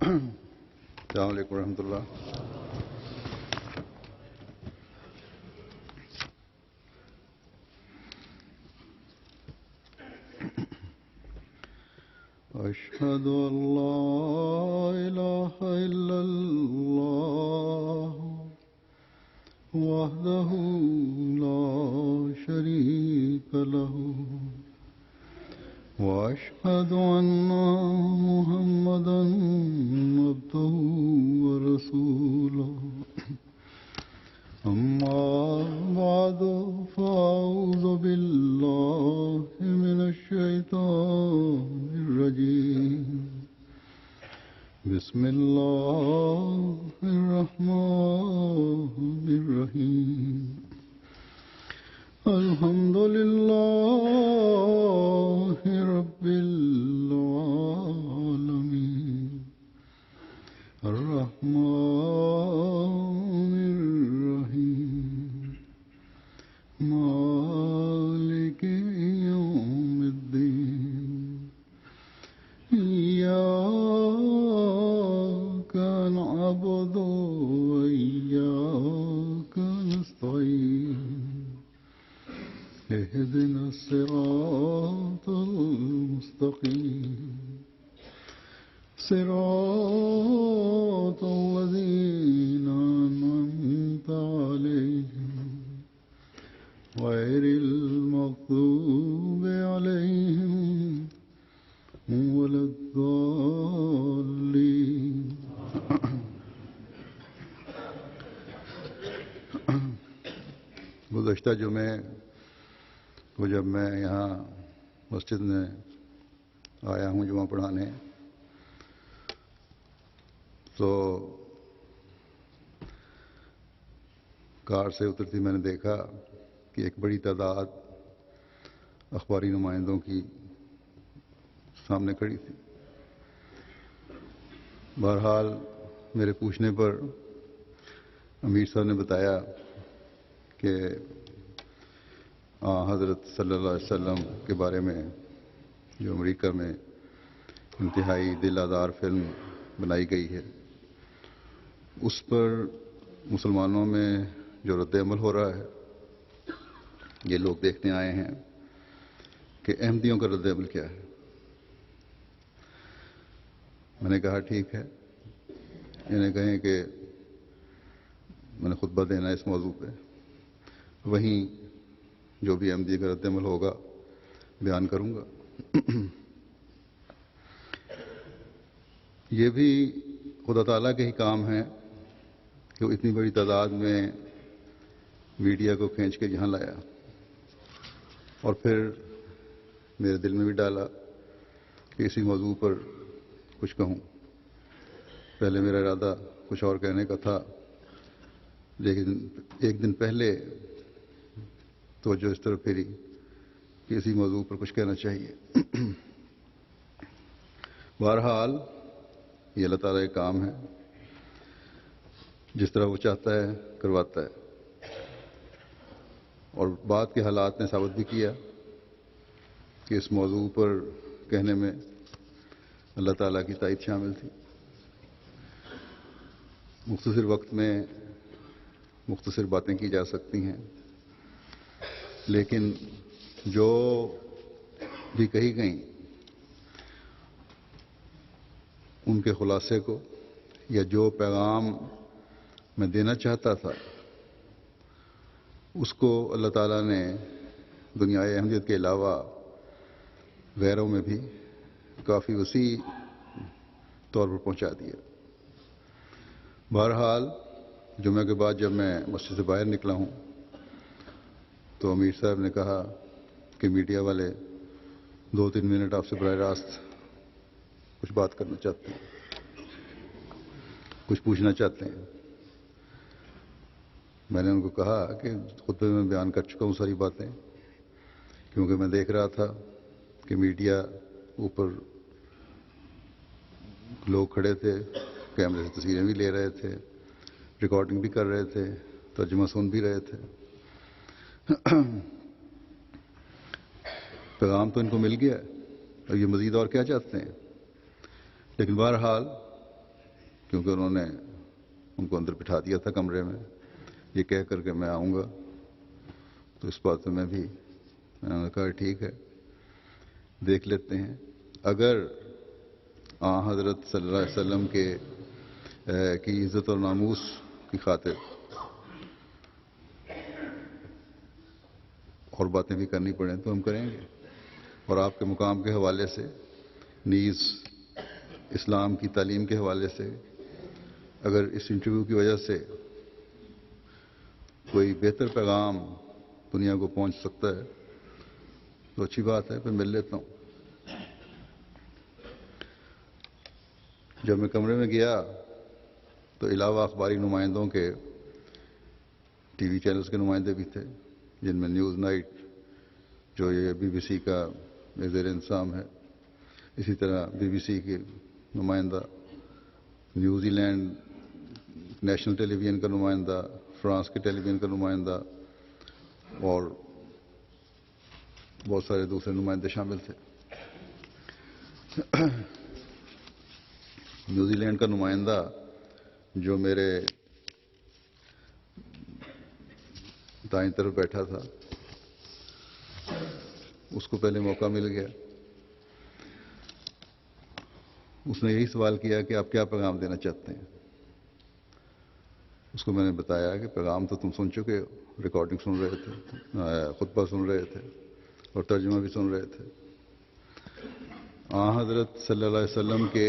السلام علیکم ورحمۃ اللہ. أشهد أن لا إله إلا الله وحده لا شريك له وأشهد أن محمدا عبده ورسوله أما بعد فأعوذ بالله من الشيطان الرجيم بسم الله الرحمن الرحيم الحمد لله رب العالمين الرحمن الرحيم مالك يوم الدين إياك نعبد وإياك نستعين اهدنا الصراط المستقيم صراط الذين أنعمت عليهم غير المغضوب عليهم ولا الضالين. گزشتہ جمعے کو جب میں یہاں مسجد میں آیا ہوں جمعہ پڑھانے تو کار سے اترتی میں نے دیکھا کہ ایک بڑی تعداد اخباری نمائندوں کی سامنے کھڑی تھی. بہرحال میرے پوچھنے پر امیر صاحب نے بتایا کہ حضرت صلی اللہ علیہ وسلم کے بارے میں جو امریکہ میں انتہائی دل آزار فلم بنائی گئی ہے اس پر مسلمانوں میں جو رد عمل ہو رہا ہے یہ لوگ دیکھنے آئے ہیں کہ احمدیوں کا رد عمل کیا ہے. میں نے کہا ٹھیک ہے, انہیں کہیں کہ میں نے خطبہ دینا ہے اس موضوع پہ, وہیں جو بھی احمدی کا رد عمل ہوگا بیان کروں گا. یہ بھی خدا تعالیٰ کے ہی کام ہے کہ وہ اتنی بڑی تعداد میں میڈیا کو کھینچ کے یہاں لایا اور پھر میرے دل میں بھی ڈالا کہ اسی موضوع پر کچھ کہوں. پہلے میرا ارادہ کچھ اور کہنے کا تھا, لیکن ایک دن پہلے توجہ اس طرف پھری کہ اسی موضوع پر کچھ کہنا چاہیے. بہرحال یہ اللہ تعالیٰ کا کام ہے, جس طرح وہ چاہتا ہے کرواتا ہے, اور بعد کے حالات نے ثابت بھی کیا کہ اس موضوع پر کہنے میں اللہ تعالیٰ کی تائید شامل تھی. مختصر وقت میں مختصر باتیں کی جا سکتی ہیں, لیکن جو بھی کہی گئیں ان کے خلاصے کو یا جو پیغام میں دینا چاہتا تھا اس کو اللہ تعالیٰ نے دنیا احمدیت کے علاوہ غیروں میں بھی کافی وسیع طور پر پہنچا دیا. بہرحال جمعہ کے بعد جب میں مسجد سے باہر نکلا ہوں تو امیر صاحب نے کہا کہ میڈیا والے 2-3 منٹ آپ سے براہ راست کچھ بات کرنا چاہتے ہیں, کچھ پوچھنا چاہتے ہیں. میں نے ان کو کہا کہ خطبے میں بیان کر چکا ہوں ساری باتیں, کیونکہ میں دیکھ رہا تھا کہ میڈیا اوپر لوگ کھڑے تھے, کیمرے سے تصویریں بھی لے رہے تھے, ریکارڈنگ بھی کر رہے تھے, ترجمہ سن بھی رہے تھے. پیغام تو ان کو مل گیا, اور یہ مزید اور کیا چاہتے ہیں. لیکن بہرحال کیونکہ انہوں نے ان کو اندر بٹھا دیا تھا کمرے میں یہ کہہ کر کے میں آؤں گا، تو اس بات میں بھی میں نے کہا ٹھیک ہے دیکھ لیتے ہیں۔ اگر حضرت صلی اللہ علیہ وسلم کی عزت اور ناموس کی خاطر اور باتیں بھی کرنی پڑیں تو ہم کریں گے، اور آپ کے مقام کے حوالے سے نیز اسلام کی تعلیم کے حوالے سے اگر اس انٹرویو کی وجہ سے کوئی بہتر پیغام دنیا کو پہنچ سکتا ہے تو اچھی بات ہے، پھر مل لیتا ہوں۔ جب میں کمرے میں گیا تو علاوہ اخباری نمائندوں کے ٹی وی چینلز کے نمائندے بھی تھے، جن میں نیوز نائٹ جو یہ بی بی سی کا زیر انتظام ہے، اسی طرح بی بی سی کے نمائندہ، نیوزی لینڈ نیشنل ٹیلی ویژن کا نمائندہ، فرانس کے ٹیلی ویژن کا نمائندہ اور بہت سارے دوسرے نمائندے شامل تھے۔ نیوزی لینڈ کا نمائندہ جو میرے دائیں طرف بیٹھا تھا اس کو پہلے موقع مل گیا، اس نے یہی سوال کیا کہ آپ کیا پیغام دینا چاہتے ہیں۔ اس کو میں نے بتایا کہ پیغام تو تم سن چکے ہو، ریکارڈنگ سن رہے تھے، خطبہ سن رہے تھے اور ترجمہ بھی سن رہے تھے۔ حضرت صلی اللہ علیہ وسلم کے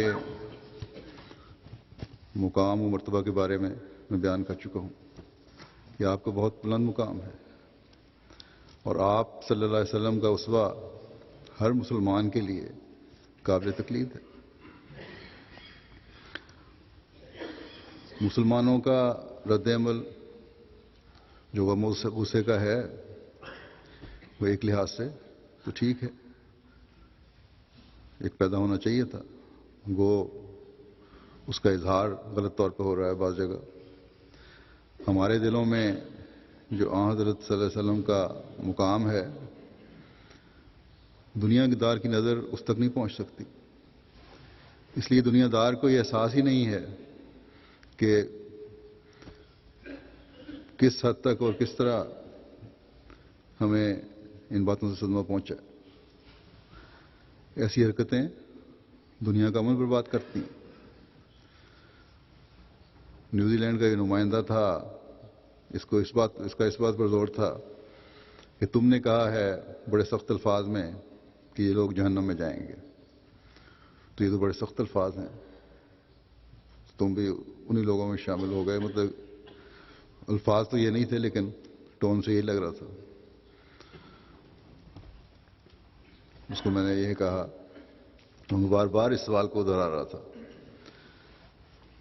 مقام و مرتبہ کے بارے میں بیان کر چکا ہوں کہ آپ کا بہت بلند مقام ہے، اور آپ صلی اللہ علیہ وسلم کا اسوہ ہر مسلمان کے لیے قابل تقلید ہے۔ مسلمانوں کا رد عمل جو غم و غصے کا ہے وہ ایک لحاظ سے تو ٹھیک ہے، ایک پیدا ہونا چاہیے تھا، گو اس کا اظہار غلط طور پہ ہو رہا ہے بعض جگہ۔ ہمارے دلوں میں جو حضرت صلی اللہ علیہ وسلم کا مقام ہے، دنیا دار کی نظر اس تک نہیں پہنچ سکتی، اس لیے دنیا دار کو یہ احساس ہی نہیں ہے کہ کس حد تک اور کس طرح ہمیں ان باتوں سے صدمہ پہنچا ہے۔ ایسی حرکتیں دنیا کا امن برباد کرتی ہیں۔ نیوزی لینڈ کا یہ نمائندہ تھا، اس کا اس بات پر زور تھا کہ تم نے کہا ہے بڑے سخت الفاظ میں کہ یہ لوگ جہنم میں جائیں گے، تو یہ تو بڑے سخت الفاظ ہیں، تم بھی انہی لوگوں میں شامل ہو گئے۔ مطلب الفاظ تو یہ نہیں تھے لیکن ٹون سے یہ لگ رہا تھا۔ اس کو میں نے یہ کہا، میں بار بار اس سوال کو دہرا رہا تھا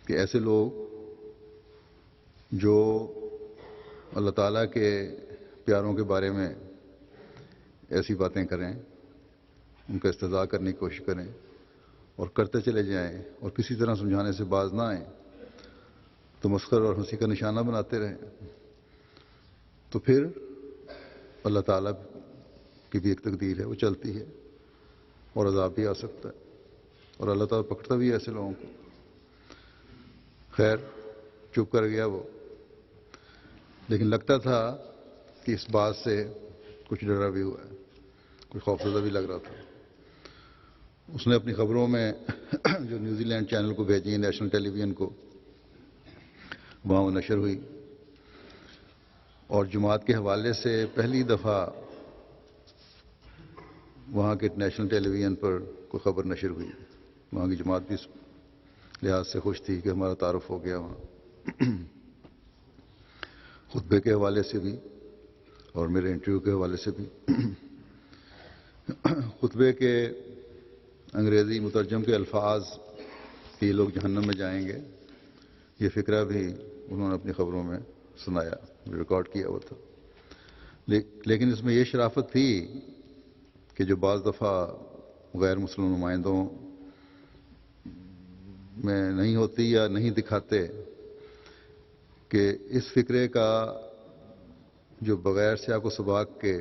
کہ ایسے لوگ جو اللہ تعالیٰ کے پیاروں کے بارے میں ایسی باتیں کریں، ان کا استہزاء کرنے کی کوشش کریں اور کرتے چلے جائیں اور کسی طرح سمجھانے سے باز نہ آئیں، تو مسخر اور ہنسی کا نشانہ بناتے رہیں، تو پھر اللہ تعالیٰ کی بھی ایک تقدیر ہے، وہ چلتی ہے اور عذاب بھی آ سکتا ہے، اور اللہ تعالیٰ پکڑتا بھی ہے ایسے لوگوں کو۔ خیر چپ کر گیا وہ، لیکن لگتا تھا کہ اس بات سے کچھ ڈرا بھی ہوا ہے، کچھ خوفزدہ بھی لگ رہا تھا۔ اس نے اپنی خبروں میں جو نیوزی لینڈ چینل کو بھیجی، نیشنل ٹیلی ویژن کو، وہاں وہ نشر ہوئی، اور جماعت کے حوالے سے پہلی دفعہ وہاں کے نیشنل ٹیلی ویژن پر کوئی خبر نشر ہوئی۔ وہاں کی جماعت بھی اس لحاظ سے خوش تھی کہ ہمارا تعارف ہو گیا وہاں، خطبے کے حوالے سے بھی اور میرے انٹرویو کے حوالے سے بھی۔ خطبے کے انگریزی مترجم کے الفاظ کہ یہ لوگ جہنم میں جائیں گے، یہ فقرہ بھی انہوں نے اپنی خبروں میں سنایا، ریکارڈ کیا ہوا تھا۔ لیکن اس میں یہ شرافت تھی کہ جو بعض دفعہ غیر مسلم نمائندوں میں نہیں ہوتی یا نہیں دکھاتے، کہ اس فقرے کا جو بغیر سیاق و سباق کے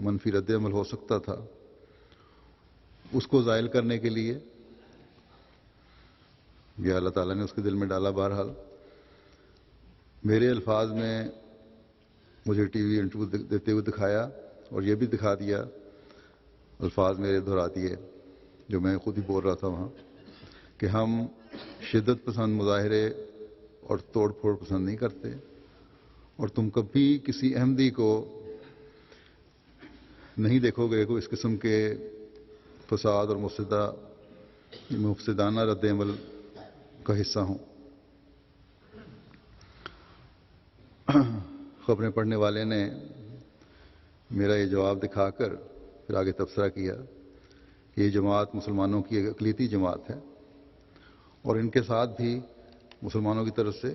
منفی رد عمل ہو سکتا تھا، اس کو زائل کرنے کے لیے یہ اللہ تعالیٰ نے اس کے دل میں ڈالا. بہرحال میرے الفاظ میں مجھے ٹی وی انٹرویو دیتے ہوئے دکھایا اور یہ بھی دکھا دیا, الفاظ میرے دہرا دیے جو میں خود ہی بول رہا تھا وہاں, کہ ہم شدت پسند مظاہرے اور توڑ پھوڑ پسند نہیں کرتے, اور تم کبھی کسی احمدی کو نہیں دیکھو گے کہ اس قسم کے فساد اور مفسدانہ رد عمل کا حصہ ہوں. خبریں پڑھنے والے نے میرا یہ جواب دکھا کر پھر آگے تبصرہ کیا کہ یہ جماعت مسلمانوں کی ایک اقلیتی جماعت ہے اور ان کے ساتھ بھی مسلمانوں کی طرف سے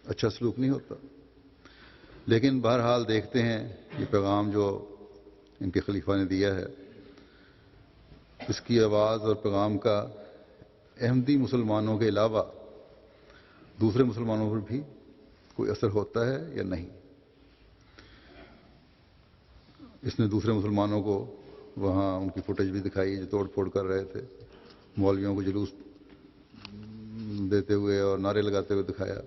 اچھا سلوک نہیں ہوتا. لیکن بہرحال دیکھتے ہیں یہ پیغام جو ان کے خلیفہ نے دیا ہے, اس کی آواز اور پیغام کا احمدی مسلمانوں کے علاوہ دوسرے مسلمانوں پر بھی کوئی اثر ہوتا ہے یا نہیں. اس نے دوسرے مسلمانوں کو وہاں ان کی فوٹیج بھی دکھائی جو توڑ پھوڑ کر رہے تھے, مولویوں کو جلوس دیتے ہوئے اور نعرے لگاتے ہوئے دکھایا,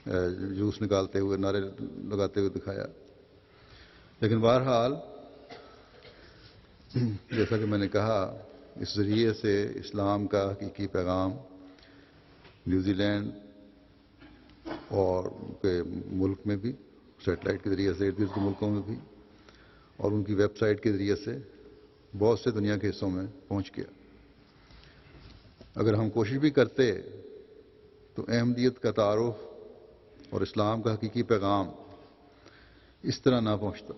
جلوس نکالتے ہوئے نعرے لگاتے ہوئے دکھایا. لیکن بہرحال جیسا کہ میں نے کہا, اس ذریعے سے اسلام کا حقیقی پیغام نیوزی لینڈ اور ان کے ملک میں بھی سیٹلائٹ کے ذریعے سے ارد گرد کے ملکوں میں بھی اور ان کی ویب سائٹ کے ذریعے سے بہت سے دنیا کے حصوں میں پہنچ گیا. اگر ہم کوشش بھی کرتے تو احمدیت کا تعارف اور اسلام کا حقیقی پیغام اس طرح نہ پہنچتا.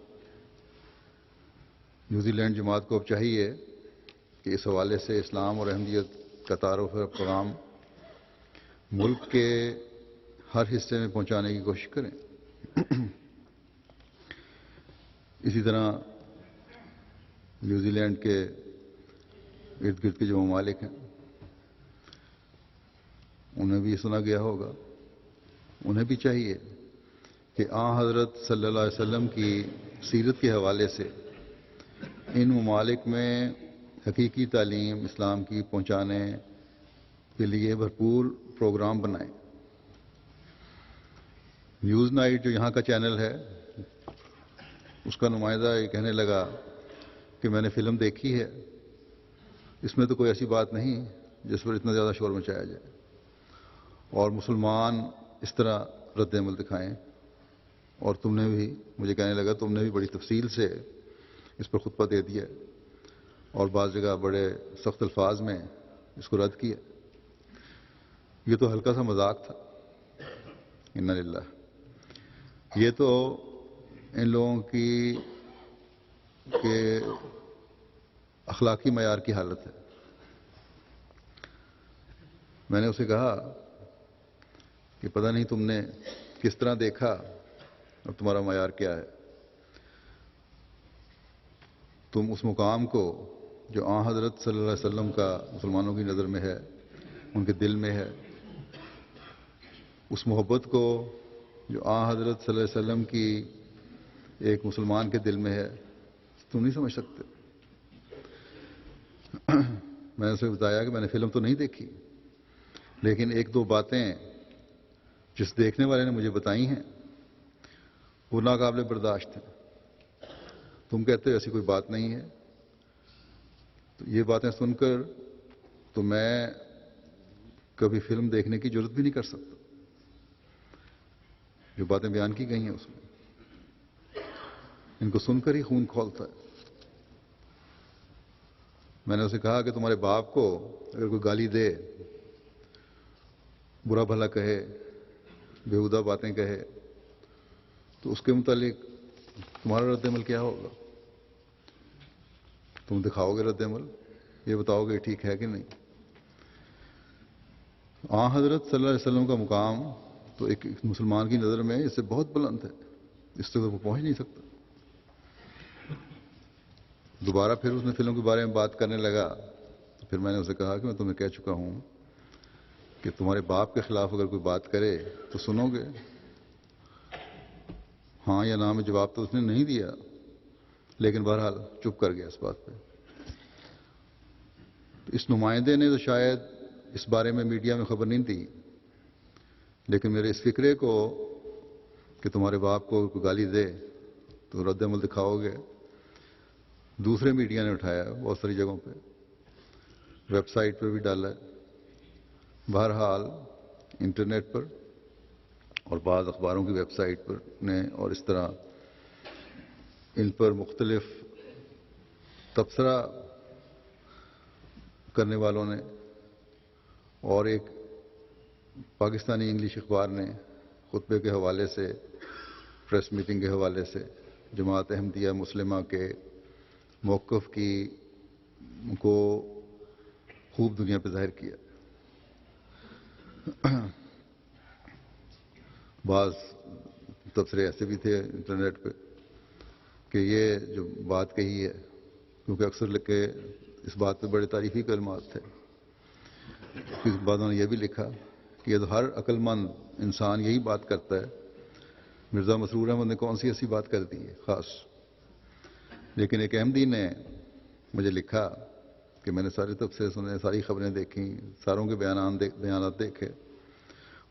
نیوزی لینڈ جماعت کو اب چاہیے کہ اس حوالے سے اسلام اور احمدیت کا تعارف اور پیغام ملک کے ہر حصے میں پہنچانے کی کوشش کریں. اسی طرح نیوزی لینڈ کے ارد گرد کے جو ممالک ہیں انہیں بھی سنا گیا ہوگا, انہیں بھی چاہیے کہ حضرت صلی اللہ علیہ وسلم کی سیرت کے حوالے سے ان ممالک میں حقیقی تعلیم اسلام کی پہنچانے کے لیے بھرپور پروگرام بنائیں. نیوز نائٹ جو یہاں کا چینل ہے, اس کا نمائندہ یہ کہنے لگا کہ میں نے فلم دیکھی ہے, اس میں تو کوئی ایسی بات نہیں جس پر اتنا زیادہ شور مچایا جائے, اور مسلمان اس طرح رد عمل دکھائیں. اور تم نے بھی, مجھے کہنے لگا, تم نے بھی بڑی تفصیل سے اس پر خطبہ دے دیا اور بعض جگہ بڑے سخت الفاظ میں اس کو رد کیا. یہ تو ہلکا سا مذاق تھا. انا للہ. یہ تو ان لوگوں کی کے اخلاقی معیار کی حالت ہے. میں نے اسے کہا کہ پتہ نہیں تم نے کس طرح دیکھا اور تمہارا معیار کیا ہے. تم اس مقام کو جو حضرت صلی اللہ علیہ وسلم کا مسلمانوں کی نظر میں ہے, ان کے دل میں ہے, اس محبت کو جو حضرت صلی اللہ علیہ وسلم کی ایک مسلمان کے دل میں ہے, تم نہیں سمجھ سکتے. میں نے اسے بتایا کہ میں نے فلم تو نہیں دیکھی, لیکن ایک دو باتیں جس دیکھنے والے نے مجھے بتائی ہیں وہ ناقابل برداشت ہیں. تم کہتے ہو ایسی کوئی بات نہیں ہے, تو یہ باتیں سن کر تو میں کبھی فلم دیکھنے کی جرات بھی نہیں کر سکتا. جو باتیں بیان کی گئی ہیں اس میں, ان کو سن کر ہی خون کھولتا ہے. میں نے اسے کہا کہ تمہارے باپ کو اگر کوئی گالی دے, برا بھلا کہے, بےہودہ باتیں کہے, تو اس کے متعلق تمہارا رد عمل کیا ہوگا؟ تم دکھاؤ گے رد عمل, یہ بتاؤ گے ٹھیک ہے کہ نہیں؟ حضرت صلی اللہ علیہ وسلم کا مقام تو ایک مسلمان کی نظر میں اس سے بہت بلند ہے, اس سے وہ پہنچ نہیں سکتا. دوبارہ پھر اس نے فلم کے بارے میں بات کرنے لگا, تو پھر میں نے اسے کہا کہ میں تمہیں کہہ چکا ہوں کہ تمہارے باپ کے خلاف اگر کوئی بات کرے تو سنو گے. ہاں یا نہ میں جواب تو اس نے نہیں دیا, لیکن بہرحال چپ کر گیا اس بات پہ. اس نمائندے نے تو شاید اس بارے میں میڈیا میں خبر نہیں دی، لیکن میرے اس فکرے کو کہ تمہارے باپ کو کوئی گالی دے تو رد عمل دکھاؤ گے، دوسرے میڈیا نے اٹھایا بہت ساری جگہوں پہ، ویب سائٹ پہ بھی ڈالا ہے، بہرحال انٹرنیٹ پر اور بعض اخباروں کی ویب سائٹ پر نے، اور اس طرح ان پر مختلف تبصرہ کرنے والوں نے، اور ایک پاکستانی انگلش اخبار نے خطبے کے حوالے سے، پریس میٹنگ کے حوالے سے جماعت احمدیہ مسلمہ کے موقف کو خوب دنیا پہ ظاہر کیا۔ بعض تبصرے ایسے بھی تھے انٹرنیٹ پہ کہ یہ جو بات کہی ہے، کیونکہ اکثر لکھے اس بات پہ بڑے تعریفی کلمات تھے، اس بعدوں نے یہ بھی لکھا کہ یہ تو ہر عقل مند انسان یہی بات کرتا ہے، مرزا مسرور احمد نے کون سی ایسی بات کر دی ہے خاص؟ لیکن ایک احمدی نے مجھے لکھا کہ میں نے سارے تبصرے سنے، ساری خبریں دیکھیں، ساروں کے بیانات دیکھے،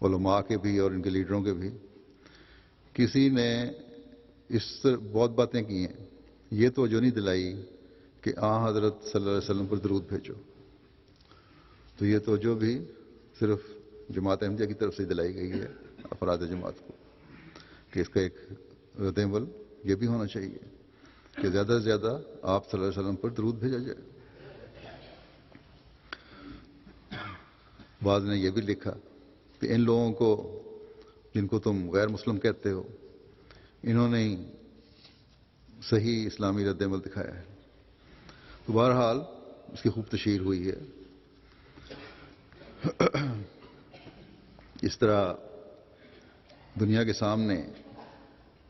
علماء کے بھی اور ان کے لیڈروں کے بھی، کسی نے اس بہت باتیں کی ہیں، یہ توجہ نہیں دلائی کہ حضرت صلی اللہ علیہ وسلم پر درود بھیجو۔ تو یہ توجہ بھی صرف جماعت احمدیہ کی طرف سے دلائی گئی ہے افراد جماعت کو، کہ اس کا ایک رد عمل یہ بھی ہونا چاہیے کہ زیادہ سے زیادہ آپ صلی اللہ علیہ وسلم پر درود بھیجا جائے۔ بعض نے یہ بھی لکھا کہ ان لوگوں کو جن کو تم غیر مسلم کہتے ہو، انہوں نے ہی صحیح اسلامی رد عمل دکھایا ہے۔ تو بہرحال اس کی خوب تشہیر ہوئی ہے۔ اس طرح دنیا کے سامنے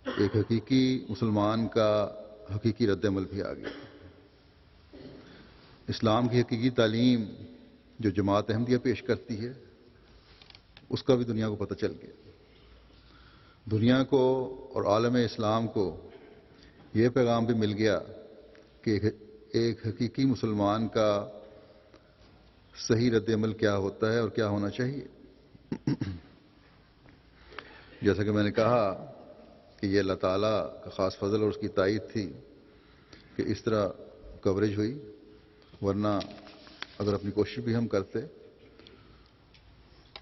ایک حقیقی مسلمان کا حقیقی رد عمل بھی آ گیا۔ اسلام کی حقیقی تعلیم جو جماعت احمدیہ پیش کرتی ہے، اس کا بھی دنیا کو پتہ چل گیا۔ دنیا کو اور عالم اسلام کو یہ پیغام بھی مل گیا کہ ایک حقیقی مسلمان کا صحیح رد عمل کیا ہوتا ہے اور کیا ہونا چاہیے۔ جیسا کہ میں نے کہا کہ یہ اللہ تعالیٰ کا خاص فضل اور اس کی تائید تھی کہ اس طرح کوریج ہوئی، ورنہ اگر اپنی کوشش بھی ہم کرتے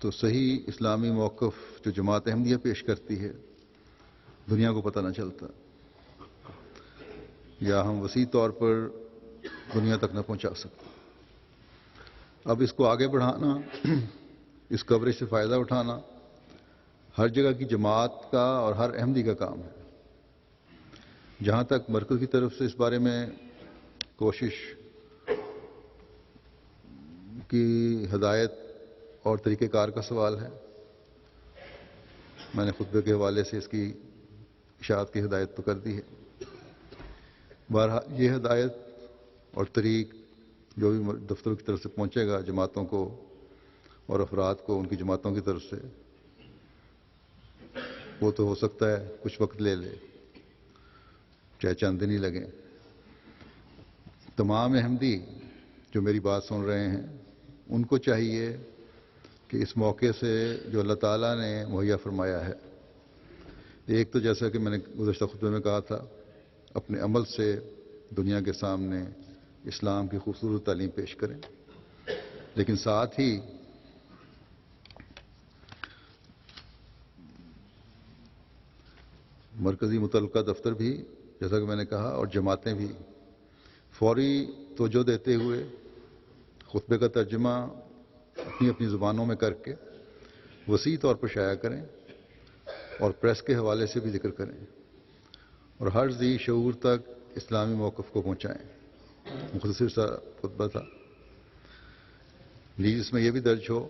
تو صحیح اسلامی موقف جو جماعت احمدیہ پیش کرتی ہے دنیا کو پتہ نہ چلتا، یا ہم وسیع طور پر دنیا تک نہ پہنچا سکتے۔ اب اس کو آگے بڑھانا، اس کوریج سے فائدہ اٹھانا ہر جگہ کی جماعت کا اور ہر احمدی کا کام ہے۔ جہاں تک مرکز کی طرف سے اس بارے میں کوشش کی ہدایت اور طریقہ کار کا سوال ہے، میں نے خطبے کے حوالے سے اس کی اشاعت کی ہدایت تو کر دی ہے۔ بہرحال یہ ہدایت اور طریق جو بھی دفتروں کی طرف سے پہنچے گا جماعتوں کو اور افراد کو ان کی جماعتوں کی طرف سے، وہ تو ہو سکتا ہے کچھ وقت لے لے، چاہے چند دن ہی لگیں۔ تمام احمدی جو میری بات سن رہے ہیں ان کو چاہیے کہ اس موقع سے جو اللہ تعالیٰ نے مہیا فرمایا ہے، ایک تو جیسا کہ میں نے گزشتہ خطبے میں کہا تھا، اپنے عمل سے دنیا کے سامنے اسلام کی خوبصورت تعلیم پیش کریں، لیکن ساتھ ہی مرکزی متعلقہ دفتر بھی، جیسا کہ میں نے کہا، اور جماعتیں بھی فوری توجہ دیتے ہوئے خطبے کا ترجمہ اپنی اپنی زبانوں میں کر کے وسیع طور پر شائع کریں اور پریس کے حوالے سے بھی ذکر کریں اور ہر ذی شعور تک اسلامی موقف کو پہنچائیں۔ مختصر سا خطبہ تھا، لیکن اس میں یہ بھی درج ہو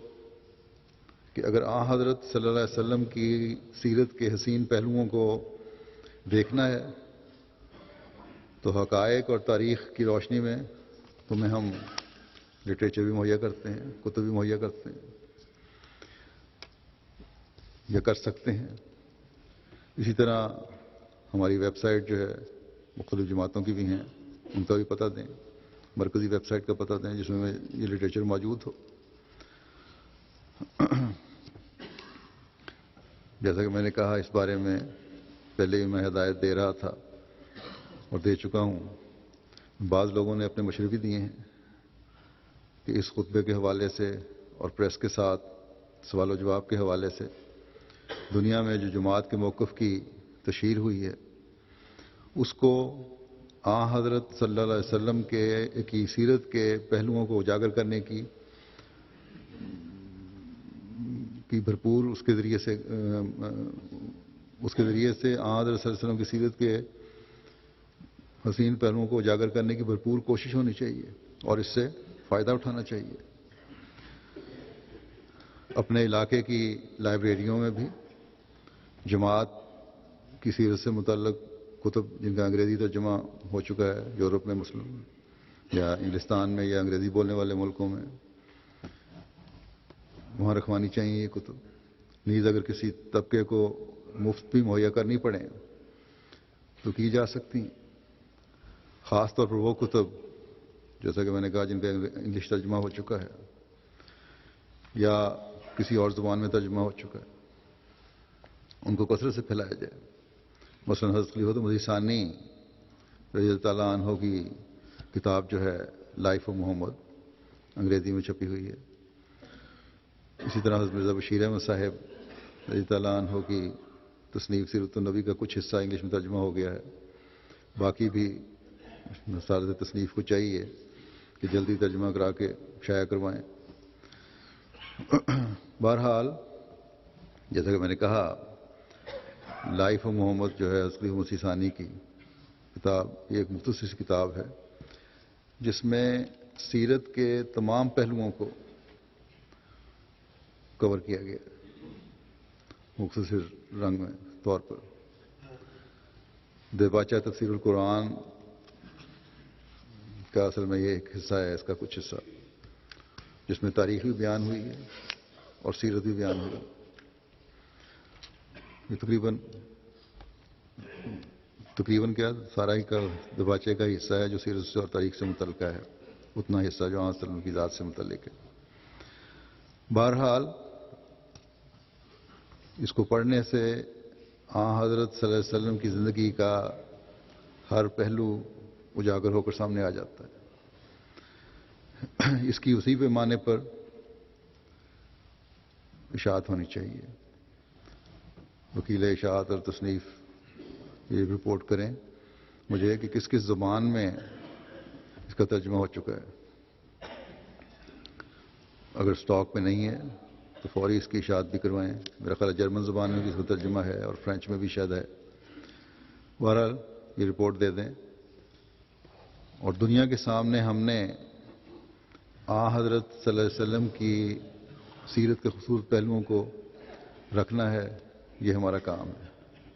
کہ اگر حضرت صلی اللہ علیہ وسلم کی سیرت کے حسین پہلوؤں کو دیکھنا ہے تو حقائق اور تاریخ کی روشنی میں تمہیں ہم لٹریچر بھی مہیا کرتے ہیں، کتب بھی مہیا کرتے ہیں یا کر سکتے ہیں۔ اسی طرح ہماری ویب سائٹ جو ہے مختلف جماعتوں کی بھی ہیں، ان کا بھی پتہ دیں، مرکزی ویب سائٹ کا پتہ دیں جس میں یہ لٹریچر موجود ہو۔ جیسا کہ میں نے کہا اس بارے میں پہلے ہی میں ہدایت دے رہا تھا اور دے چکا ہوں. بعض لوگوں نے اپنے مشورے بھی دیے ہیں کہ اس خطبے کے حوالے سے اور پریس کے ساتھ سوال و جواب کے حوالے سے دنیا میں جو جماعت کے موقف کی تشہیر ہوئی ہے اس کو حضرت صلی اللہ علیہ وسلم کی سیرت کے پہلوؤں کو اجاگر کرنے کی بھرپور اس کے ذریعے سے حضرت صلی اللہ علیہ وسلم کی سیرت کے حسین پہلوؤں کو اجاگر کرنے کی بھرپور کوشش ہونی چاہیے اور اس سے فائدہ اٹھانا چاہیے. اپنے علاقے کی لائبریریوں میں بھی جماعت کی سیرت سے متعلق کتب جن کا انگریزی ترجمہ ہو چکا ہے یورپ میں مسلم یا انگلستان میں یا انگریزی بولنے والے ملکوں میں وہاں رکھوانی چاہیے یہ کتب. نیز اگر کسی طبقے کو مفت بھی مہیا کرنی پڑے تو کی جا سکتی. خاص طور پر وہ کتب جیسا کہ میں نے کہا جن کا انگلش ترجمہ ہو چکا ہے یا کسی اور زبان میں ترجمہ ہو چکا ہے ان کو کثرت سے پھیلایا جائے. مثلا حضرت خلیفۃ المسیح ثانی رضی اللہ تعالیٰ عنہ کی کتاب جو ہے لائف آف محمد انگریزی میں چھپی ہوئی ہے. اسی طرح حضرت مرزا بشیر احمد صاحب رضی اللہ تعالیٰ عنہ کی تصنیف سیرت النبی کا کچھ حصہ انگلش میں ترجمہ ہو گیا ہے. باقی بھی نصارت تصنیف کو چاہیے کہ جلدی ترجمہ کرا کے شائع کروائیں. بہرحال جیسا کہ میں نے کہا لائف آف محمد جو ہے حضرت مسیح ثانی کی کتاب یہ ایک مختصر سی کتاب ہے جس میں سیرت کے تمام پہلوؤں کو کور کیا گیا مختصر رنگ میں طور پر. دیباچہ تفسیر القرآن کا اصل میں یہ ایک حصہ ہے اس کا کچھ حصہ جس میں تاریخ بھی بیان ہوئی ہے اور سیرت بھی بیان ہوئی. یہ تقریباً کیا سارا ہی کا دباچے کا حصہ ہے جو سیرت سے اور تاریخ سے متعلقہ ہے اتنا حصہ جو آن وسلم کی ذات سے متعلق ہے. بہرحال اس کو پڑھنے سے حضرت صلی اللہ علیہ وسلم کی زندگی کا ہر پہلو اجاگر ہو کر سامنے آ جاتا ہے. اس کی اسی پیمانے پر اشاعت ہونی چاہیے. وکیل اشاعت اور تصنیف یہ رپورٹ کریں مجھے کہ کس کس زبان میں اس کا ترجمہ ہو چکا ہے. اگر سٹاک میں نہیں ہے تو فوری اس کی اشاعت بھی کروائیں. میرا خیال ہے جرمن زبان میں بھی اس کا ترجمہ ہے اور فرینچ میں بھی شاید ہے. بہرحال یہ رپورٹ دے دیں اور دنیا کے سامنے ہم نے حضرت صلی اللہ علیہ وسلم کی سیرت کے خصوصی پہلوؤں کو رکھنا ہے. یہ ہمارا کام ہے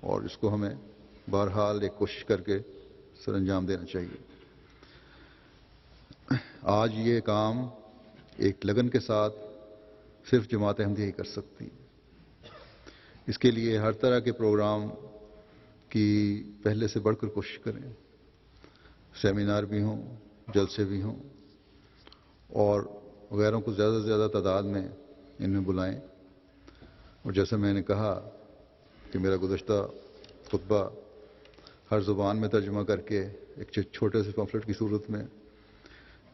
اور اس کو ہمیں بہرحال ایک کوشش کر کے سر انجام دینا چاہیے. آج یہ کام ایک لگن کے ساتھ صرف جماعت احمدیہ ہی کر سکتی. اس کے لیے ہر طرح کے پروگرام کی پہلے سے بڑھ کر کوشش کریں. سیمینار بھی ہوں جلسے بھی ہوں اور غیروں کو زیادہ سے زیادہ تعداد میں ان میں بلائیں. اور جیسا میں نے کہا کہ میرا گزشتہ خطبہ ہر زبان میں ترجمہ کر کے ایک چھوٹے سے پمفلٹ کی صورت میں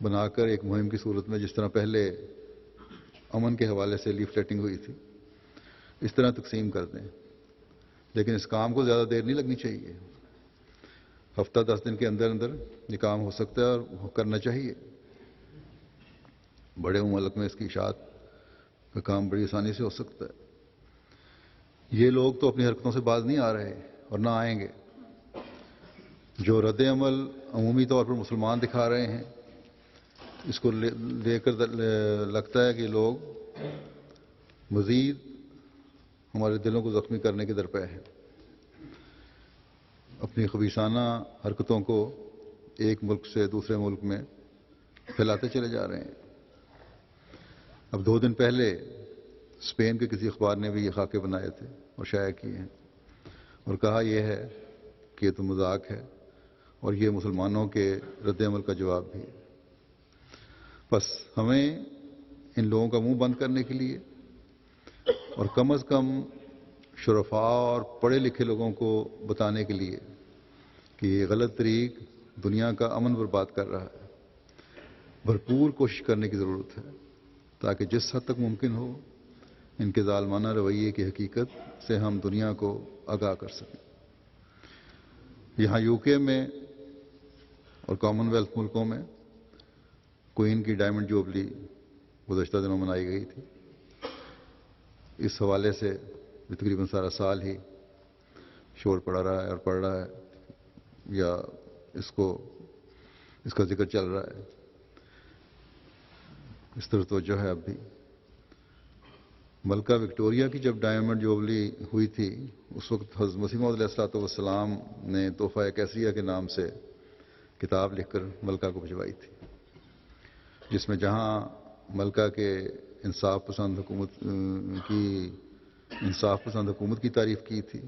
بنا کر ایک مہم کی صورت میں جس طرح پہلے امن کے حوالے سے لیفلیٹنگ ہوئی تھی اس طرح تقسیم کر دیں. لیکن اس کام کو زیادہ دیر نہیں لگنی چاہیے. ہفتہ 10 دن کے اندر اندر یہ کام ہو سکتا ہے اور کرنا چاہیے. بڑے ممالک میں اس کی اشاعت کا کام بڑی آسانی سے ہو سکتا ہے. یہ لوگ تو اپنی حرکتوں سے باز نہیں آ رہے اور نہ آئیں گے. جو رد عمل عمومی طور پر مسلمان دکھا رہے ہیں اس کو لے کر لگتا ہے کہ لوگ مزید ہمارے دلوں کو زخمی کرنے کے درپے ہیں. اپنی خبیثانہ حرکتوں کو ایک ملک سے دوسرے ملک میں پھیلاتے چلے جا رہے ہیں. اب 2 دن پہلے اسپین کے کسی اخبار نے بھی یہ خاکے بنائے تھے اور شائع کیے ہیں اور کہا یہ ہے کہ یہ تو مذاق ہے اور یہ مسلمانوں کے رد عمل کا جواب بھی ہے. بس ہمیں ان لوگوں کا منہ بند کرنے کے لیے اور کم از کم شرفاء اور پڑھے لکھے لوگوں کو بتانے کے لیے کہ یہ غلط طریق دنیا کا امن برباد کر رہا ہے، بھرپور کوشش کرنے کی ضرورت ہے تاکہ جس حد تک ممکن ہو ان کے ظالمانہ رویے کی حقیقت سے ہم دنیا کو آگاہ کر سکیں۔ یہاں یو کے میں اور کامن ویلتھ ملکوں میں کوئین کی ڈائمنڈ جوبلی گزشتہ دنوں منائی گئی تھی۔ اس حوالے سے تقریباً سارا سال ہی شور پڑا رہا ہے اور پڑ رہا ہے یا اس کا ذکر چل رہا ہے۔ اس طرح توجہ ہے اب بھی۔ ملکہ وکٹوریہ کی جب ڈائمنڈ جوبلی ہوئی تھی اس وقت حضرت مسیح موعود علیہ الصلوۃ والسلام نے تحفہ کیسریہ کے نام سے کتاب لکھ کر ملکہ کو بھجوائی تھی، جس میں جہاں ملکہ کے انصاف پسند حکومت کی تعریف کی تھی،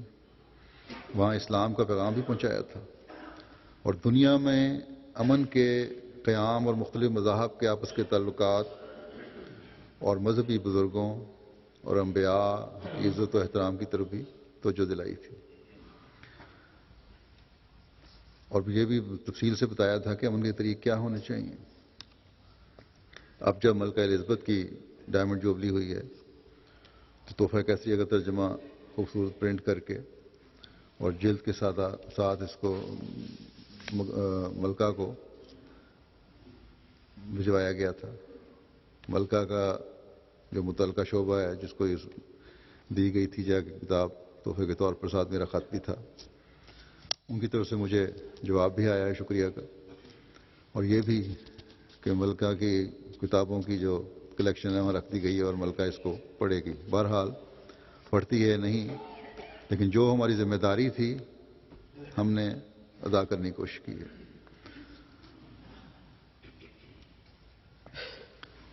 وہاں اسلام کا پیغام بھی پہنچایا تھا اور دنیا میں امن کے قیام اور مختلف مذاہب کے آپس کے تعلقات اور مذہبی بزرگوں اور انبیاء کی عزت و احترام کی طرف بھی توجہ دلائی تھی، اور یہ بھی تفصیل سے بتایا تھا کہ امن کے طریق کیا ہونے چاہیے۔ اب جب ملکہ الزبتھ کی ڈائمنڈ جوبلی ہوئی ہے تو تحفہ کیسریہ کا ترجمہ خوبصورت پرنٹ کر کے اور جلد کے ساتھ اس کو ملکہ کو بھجوایا گیا تھا۔ ملکہ کا جو متعلقہ شعبہ ہے جس کو دی گئی تھی جا کے کتاب تحفے کے طور پر، ساتھ میرا خط بھی تھا، ان کی طرف سے مجھے جواب بھی آیا ہے شکریہ کا، اور یہ بھی کہ ملکہ کی کتابوں کی جو کلیکشن ہے وہاں رکھ دی گئی ہے اور ملکہ اس کو پڑھے گی۔ بہرحال پڑھتی ہے نہیں، لیکن جو ہماری ذمہ داری تھی ہم نے ادا کرنے کی کوشش کی ہے۔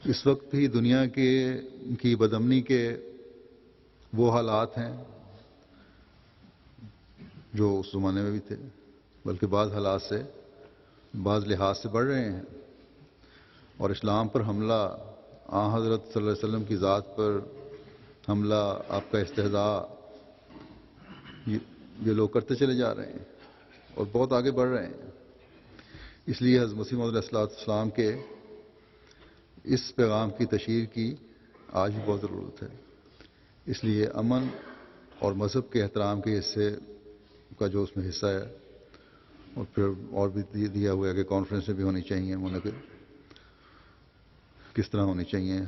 اس وقت بھی دنیا کی بدامنی کے وہ حالات ہیں جو اس زمانے میں بھی تھے، بلکہ بعض لحاظ سے بڑھ رہے ہیں، اور اسلام پر حملہ، حضرت صلی اللہ علیہ وسلم کی ذات پر حملہ، آپ کا استہزاء، یہ لوگ کرتے چلے جا رہے ہیں اور بہت آگے بڑھ رہے ہیں۔ اس لیے حضرت مسیح موعود علیہ السلام کے اس پیغام کی تشہیر کی آج بھی بہت ضرورت ہے۔ اس لیے امن اور مذہب کے احترام کے حصے کا جو اس میں حصہ ہے، اور پھر اور بھی دیا ہوا ہے کہ کانفرنسیں بھی ہونی چاہیے، منعقد کس طرح ہونی چاہیے،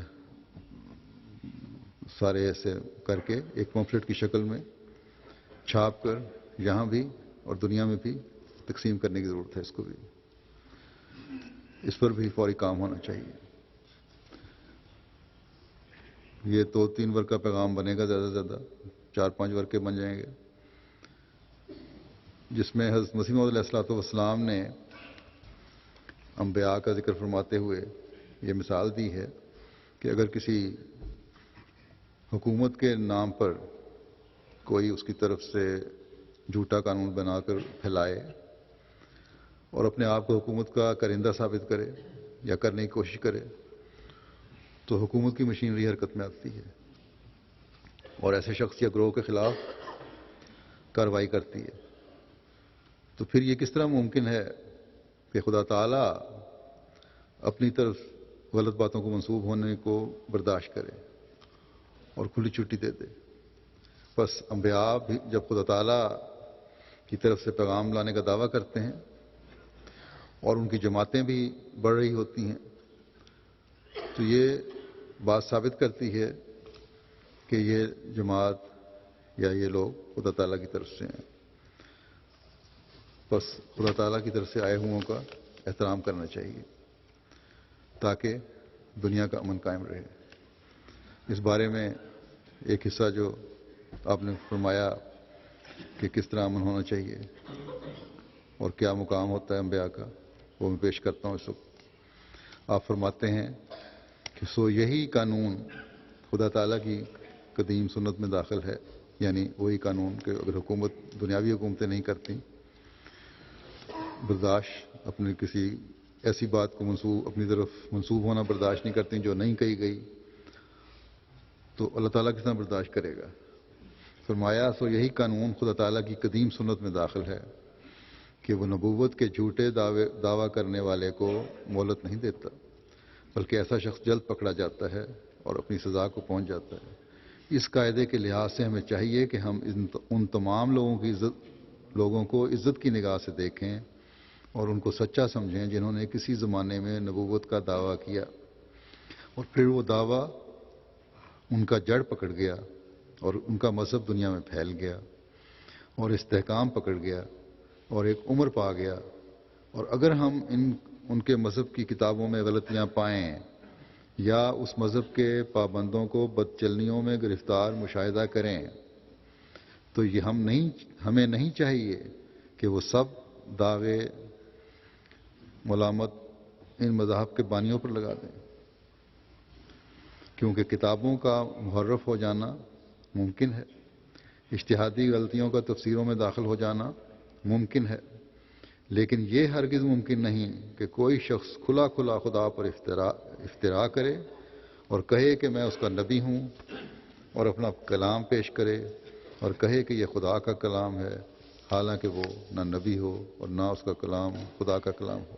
سارے ایسے کر کے ایک پمفلٹ کی شکل میں چھاپ کر یہاں بھی اور دنیا میں بھی تقسیم کرنے کی ضرورت ہے۔ اس کو بھی، اس پر بھی فوری کام ہونا چاہیے۔ یہ 2-3 ورق کا پیغام بنے گا، زیادہ سے زیادہ 4-5 ورقے بن جائیں گے، جس میں حضرت مسیح موعود علیہ السلام نے انبیاء کا ذکر فرماتے ہوئے یہ مثال دی ہے کہ اگر کسی حکومت کے نام پر کوئی اس کی طرف سے جھوٹا قانون بنا کر پھیلائے اور اپنے آپ کو حکومت کا کرندہ ثابت کرے یا کرنے کی کوشش کرے، تو حکومت کی مشینری حرکت میں آتی ہے اور ایسے شخص یا گروہ کے خلاف کارروائی کرتی ہے۔ تو پھر یہ کس طرح ممکن ہے کہ خدا تعالیٰ اپنی طرف غلط باتوں کو منسوب ہونے کو برداشت کرے اور کھلی چھٹی دے دے؟ بس انبیاء بھی جب خدا تعالیٰ کی طرف سے پیغام لانے کا دعویٰ کرتے ہیں اور ان کی جماعتیں بھی بڑھ رہی ہوتی ہیں، تو یہ بات ثابت کرتی ہے کہ یہ جماعت یا یہ لوگ خدا تعالیٰ کی طرف سے ہیں۔ بس خدا تعالیٰ کی طرف سے آئے ہوں کا احترام کرنا چاہیے تاکہ دنیا کا امن قائم رہے۔ اس بارے میں ایک حصہ جو آپ نے فرمایا کہ کس طرح امن ہونا چاہیے اور کیا مقام ہوتا ہے انبیاء کا، وہ میں پیش کرتا ہوں اس وقت۔ آپ فرماتے ہیں کہ سو یہی قانون خدا تعالیٰ کی قدیم سنت میں داخل ہے، یعنی وہی قانون کہ اگر حکومت دنیاوی حکومتیں نہیں کرتی برداشت، اپنے کسی ایسی بات کو اپنی طرف منسوب ہونا برداشت نہیں کرتی جو نہیں کہی گئی، تو اللہ تعالیٰ کس طرح برداشت کرے گا؟ فرمایا سو یہی قانون خدا تعالیٰ کی قدیم سنت میں داخل ہے کہ وہ نبوت کے جھوٹے دعویٰ کرنے والے کو مہلت نہیں دیتا، بلکہ ایسا شخص جلد پکڑا جاتا ہے اور اپنی سزا کو پہنچ جاتا ہے۔ اس قاعدے کے لحاظ سے ہمیں چاہیے کہ ہم ان تمام لوگوں کو عزت کی نگاہ سے دیکھیں اور ان کو سچا سمجھیں جنہوں نے کسی زمانے میں نبوت کا دعویٰ کیا اور پھر وہ دعویٰ ان کا جڑ پکڑ گیا اور ان کا مذہب دنیا میں پھیل گیا اور استحکام پکڑ گیا اور ایک عمر پا گیا۔ اور اگر ہم ان کے مذہب کی کتابوں میں غلطیاں پائیں یا اس مذہب کے پابندوں کو بدچلنیوں میں گرفتار مشاہدہ کریں تو یہ ہمیں نہیں چاہیے کہ وہ سب داغے ملامت ان مذاہب کے بانیوں پر لگا دیں، کیونکہ کتابوں کا محرف ہو جانا ممکن ہے، اجتہادی غلطیوں کا تفسیروں میں داخل ہو جانا ممکن ہے، لیکن یہ ہرگز ممکن نہیں کہ کوئی شخص کھلا خدا پر افتراء کرے اور کہے کہ میں اس کا نبی ہوں اور اپنا کلام پیش کرے اور کہے کہ یہ خدا کا کلام ہے، حالانکہ وہ نہ نبی ہو اور نہ اس کا کلام خدا کا کلام ہو۔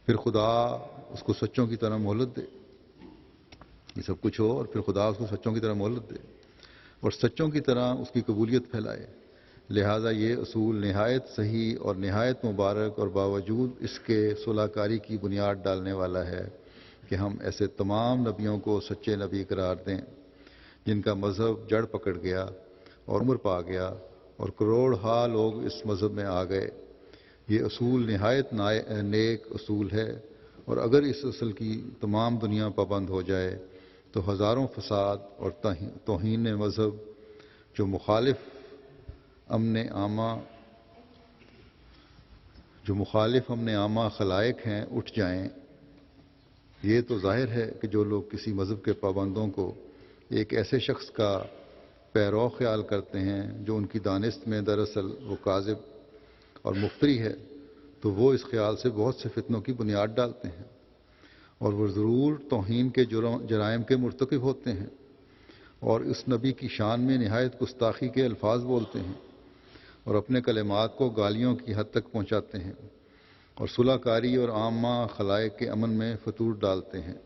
پھر خدا اس کو سچوں کی طرح مہلت دے، یہ سب کچھ ہو اور پھر خدا اس کو سچوں کی طرح مہلت دے اور سچوں کی طرح اس کی قبولیت پھیلائے۔ لہٰذا یہ اصول نہایت صحیح اور نہایت مبارک اور باوجود اس کے صلح کاری کی بنیاد ڈالنے والا ہے کہ ہم ایسے تمام نبیوں کو سچے نبی قرار دیں جن کا مذہب جڑ پکڑ گیا اور عمر پا گیا اور کروڑ ہا لوگ اس مذہب میں آ گئے۔ یہ اصول نہایت نیک اصول ہے، اور اگر اس اصل کی تمام دنیا پابند ہو جائے تو ہزاروں فساد اور توہین مذہب جو مخالف امن عامہ خلائق ہیں اٹھ جائیں۔ یہ تو ظاہر ہے کہ جو لوگ کسی مذہب کے پابندوں کو ایک ایسے شخص کا پیرو خیال کرتے ہیں جو ان کی دانست میں دراصل وہ کاذب اور مفتری ہے، تو وہ اس خیال سے بہت سے فتنوں کی بنیاد ڈالتے ہیں اور وہ ضرور توہین کے جرائم کے مرتکب ہوتے ہیں اور اس نبی کی شان میں نہایت گستاخی کے الفاظ بولتے ہیں اور اپنے کلمات کو گالیوں کی حد تک پہنچاتے ہیں اور صلح کاری اور عامہ خلائق کے امن میں فتور ڈالتے ہیں،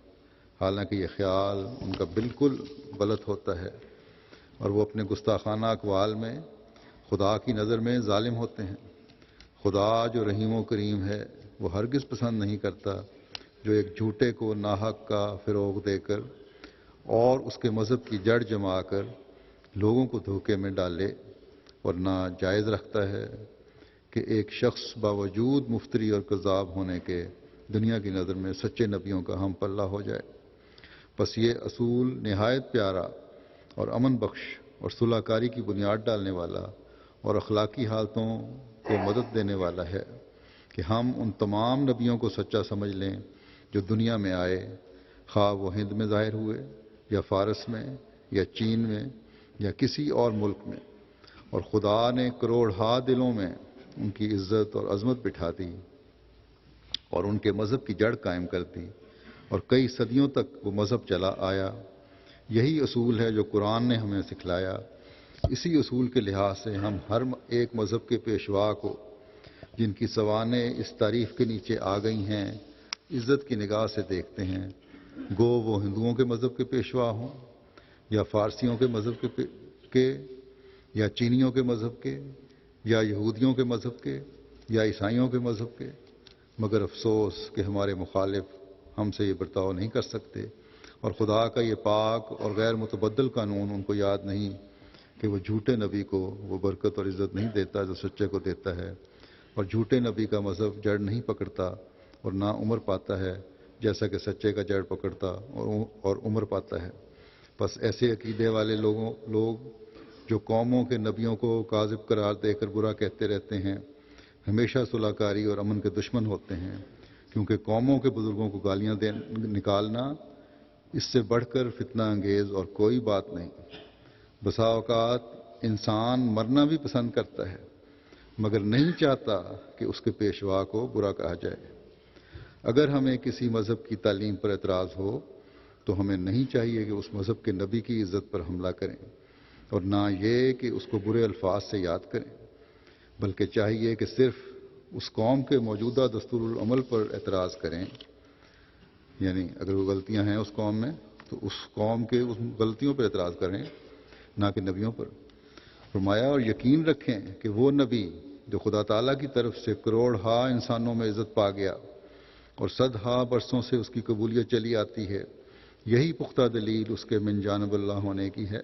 حالانکہ یہ خیال ان کا بالکل غلط ہوتا ہے اور وہ اپنے گستاخانہ اقوال میں خدا کی نظر میں ظالم ہوتے ہیں۔ خدا جو رحیم و کریم ہے وہ ہرگز پسند نہیں کرتا جو ایک جھوٹے کو ناحق کا فروغ دے کر اور اس کے مذہب کی جڑ جما کر لوگوں کو دھوکے میں ڈالے، اور نہ جائز رکھتا ہے کہ ایک شخص باوجود مفتری اور کذاب ہونے کے دنیا کی نظر میں سچے نبیوں کا ہم پلہ ہو جائے۔ بس یہ اصول نہایت پیارا اور امن بخش اور صلح کاری کی بنیاد ڈالنے والا اور اخلاقی حالتوں کو مدد دینے والا ہے کہ ہم ان تمام نبیوں کو سچا سمجھ لیں جو دنیا میں آئے، خواہ وہ ہند میں ظاہر ہوئے یا فارس میں یا چین میں یا کسی اور ملک میں، اور خدا نے کروڑ ہا دلوں میں ان کی عزت اور عظمت بٹھا دی اور ان کے مذہب کی جڑ قائم کر دی اور کئی صدیوں تک وہ مذہب چلا آیا۔ یہی اصول ہے جو قرآن نے ہمیں سکھلایا۔ اسی اصول کے لحاظ سے ہم ہر ایک مذہب کے پیشوا کو جن کی سوانح اس تعریف کے نیچے آ گئی ہیں عزت کی نگاہ سے دیکھتے ہیں، گو وہ ہندوؤں کے مذہب کے پیشوا ہوں یا فارسیوں کے مذہب کے یا چینیوں کے مذہب کے یا یہودیوں کے مذہب کے یا عیسائیوں کے مذہب کے، مگر افسوس کہ ہمارے مخالف ہم سے یہ برتاؤ نہیں کر سکتے، اور خدا کا یہ پاک اور غیر متبدل قانون ان کو یاد نہیں کہ وہ جھوٹے نبی کو وہ برکت اور عزت نہیں دیتا جو سچے کو دیتا ہے، اور جھوٹے نبی کا مذہب جڑ نہیں پکڑتا اور نہ عمر پاتا ہے جیسا کہ سچے کا جڑ پکڑتا اور عمر پاتا ہے۔ بس ایسے عقیدے والے لوگ جو قوموں کے نبیوں کو کاذب قرار دے کر برا کہتے رہتے ہیں ہمیشہ صلح کاری اور امن کے دشمن ہوتے ہیں، کیونکہ قوموں کے بزرگوں کو گالیاں نکالنا اس سے بڑھ کر فتنہ انگیز اور کوئی بات نہیں۔ بسا اوقات انسان مرنا بھی پسند کرتا ہے مگر نہیں چاہتا کہ اس کے پیشوا کو برا کہا جائے۔ اگر ہمیں کسی مذہب کی تعلیم پر اعتراض ہو تو ہمیں نہیں چاہیے کہ اس مذہب کے نبی کی عزت پر حملہ کریں اور نہ یہ کہ اس کو برے الفاظ سے یاد کریں، بلکہ چاہیے کہ صرف اس قوم کے موجودہ دستور العمل پر اعتراض کریں، یعنی اگر وہ غلطیاں ہیں اس قوم میں تو اس قوم کے اس غلطیوں پر اعتراض کریں، نہ کہ نبیوں پر۔ فرمایا اور یقین رکھیں کہ وہ نبی جو خدا تعالیٰ کی طرف سے کروڑ ہا انسانوں میں عزت پا گیا اور صد ہا برسوں سے اس کی قبولیت چلی آتی ہے، یہی پختہ دلیل اس کے من جانب اللہ ہونے کی ہے۔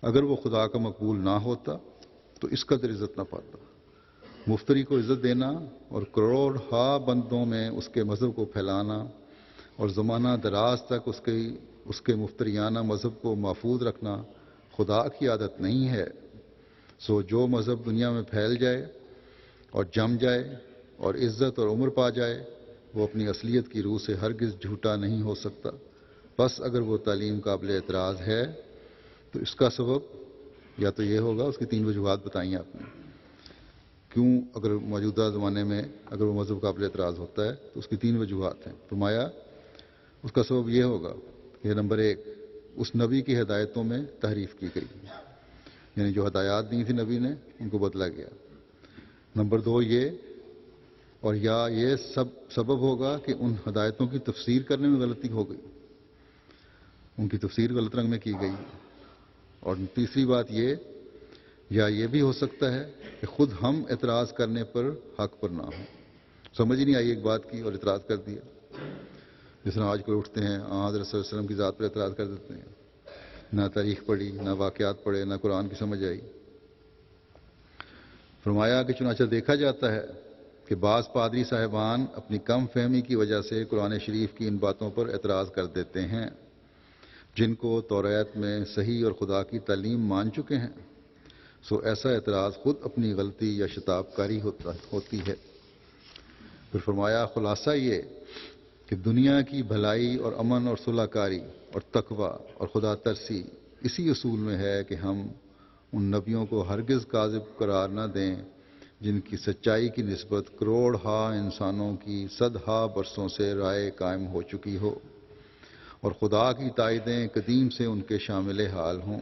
اگر وہ خدا کا مقبول نہ ہوتا تو اس قدر عزت نہ پاتا۔ مفتری کو عزت دینا اور کروڑ ہا بندوں میں اس کے مذہب کو پھیلانا اور زمانہ دراز تک اس کے مفتریانہ مذہب کو محفوظ رکھنا خدا کی عادت نہیں ہے۔ سو جو مذہب دنیا میں پھیل جائے اور جم جائے اور عزت اور عمر پا جائے وہ اپنی اصلیت کی روح سے ہرگز جھوٹا نہیں ہو سکتا۔ بس اگر وہ تعلیم قابل اعتراض ہے تو اس کا سبب یا تو یہ ہوگا، اس کی 3 وجوہات بتائیں آپ نے کیوں اگر موجودہ زمانے میں اگر وہ مذہب قابل اعتراض ہوتا ہے تو اس کی 3 وجوہات ہیں۔ فرمایا اس کا سبب یہ ہوگا کہ نمبر 1 اس نبی کی ہدایتوں میں تحریف کی گئی، یعنی جو ہدایات دی تھی نبی نے ان کو بدلا گیا۔ نمبر 2 یہ اور یا یہ سبب ہوگا کہ ان ہدایتوں کی تفسیر کرنے میں غلطی ہو گئی، ان کی تفسیر غلط رنگ میں کی گئی۔ اور تیسری بات یہ یا یہ بھی ہو سکتا ہے کہ خود ہم اعتراض کرنے پر حق پر نہ ہوں، سمجھ ہی نہیں آئی ایک بات کی اور اعتراض کر دیا، جس طرح آج کوئی اٹھتے ہیں حضرت صلی اللہ علیہ وسلم کی ذات پر اعتراض کر دیتے ہیں، نہ تاریخ پڑھی، نہ واقعات پڑھے، نہ قرآن کی سمجھ آئی۔ فرمایا کہ چنانچہ دیکھا جاتا ہے کہ بعض پادری صاحبان اپنی کم فہمی کی وجہ سے قرآن شریف کی ان باتوں پر اعتراض کر دیتے ہیں جن کو توریت میں صحیح اور خدا کی تعلیم مان چکے ہیں۔ سو ایسا اعتراض خود اپنی غلطی یا شتاب کاری ہوتی ہے۔ پھر فرمایا خلاصہ یہ کہ دنیا کی بھلائی اور امن اور صلح کاری اور تقوی اور خدا ترسی اسی اصول میں ہے کہ ہم ان نبیوں کو ہرگز کاذب قرار نہ دیں جن کی سچائی کی نسبت کروڑ ہا انسانوں کی صد ہا برسوں سے رائے قائم ہو چکی ہو اور خدا کی تائیدیں قدیم سے ان کے شامل حال ہوں۔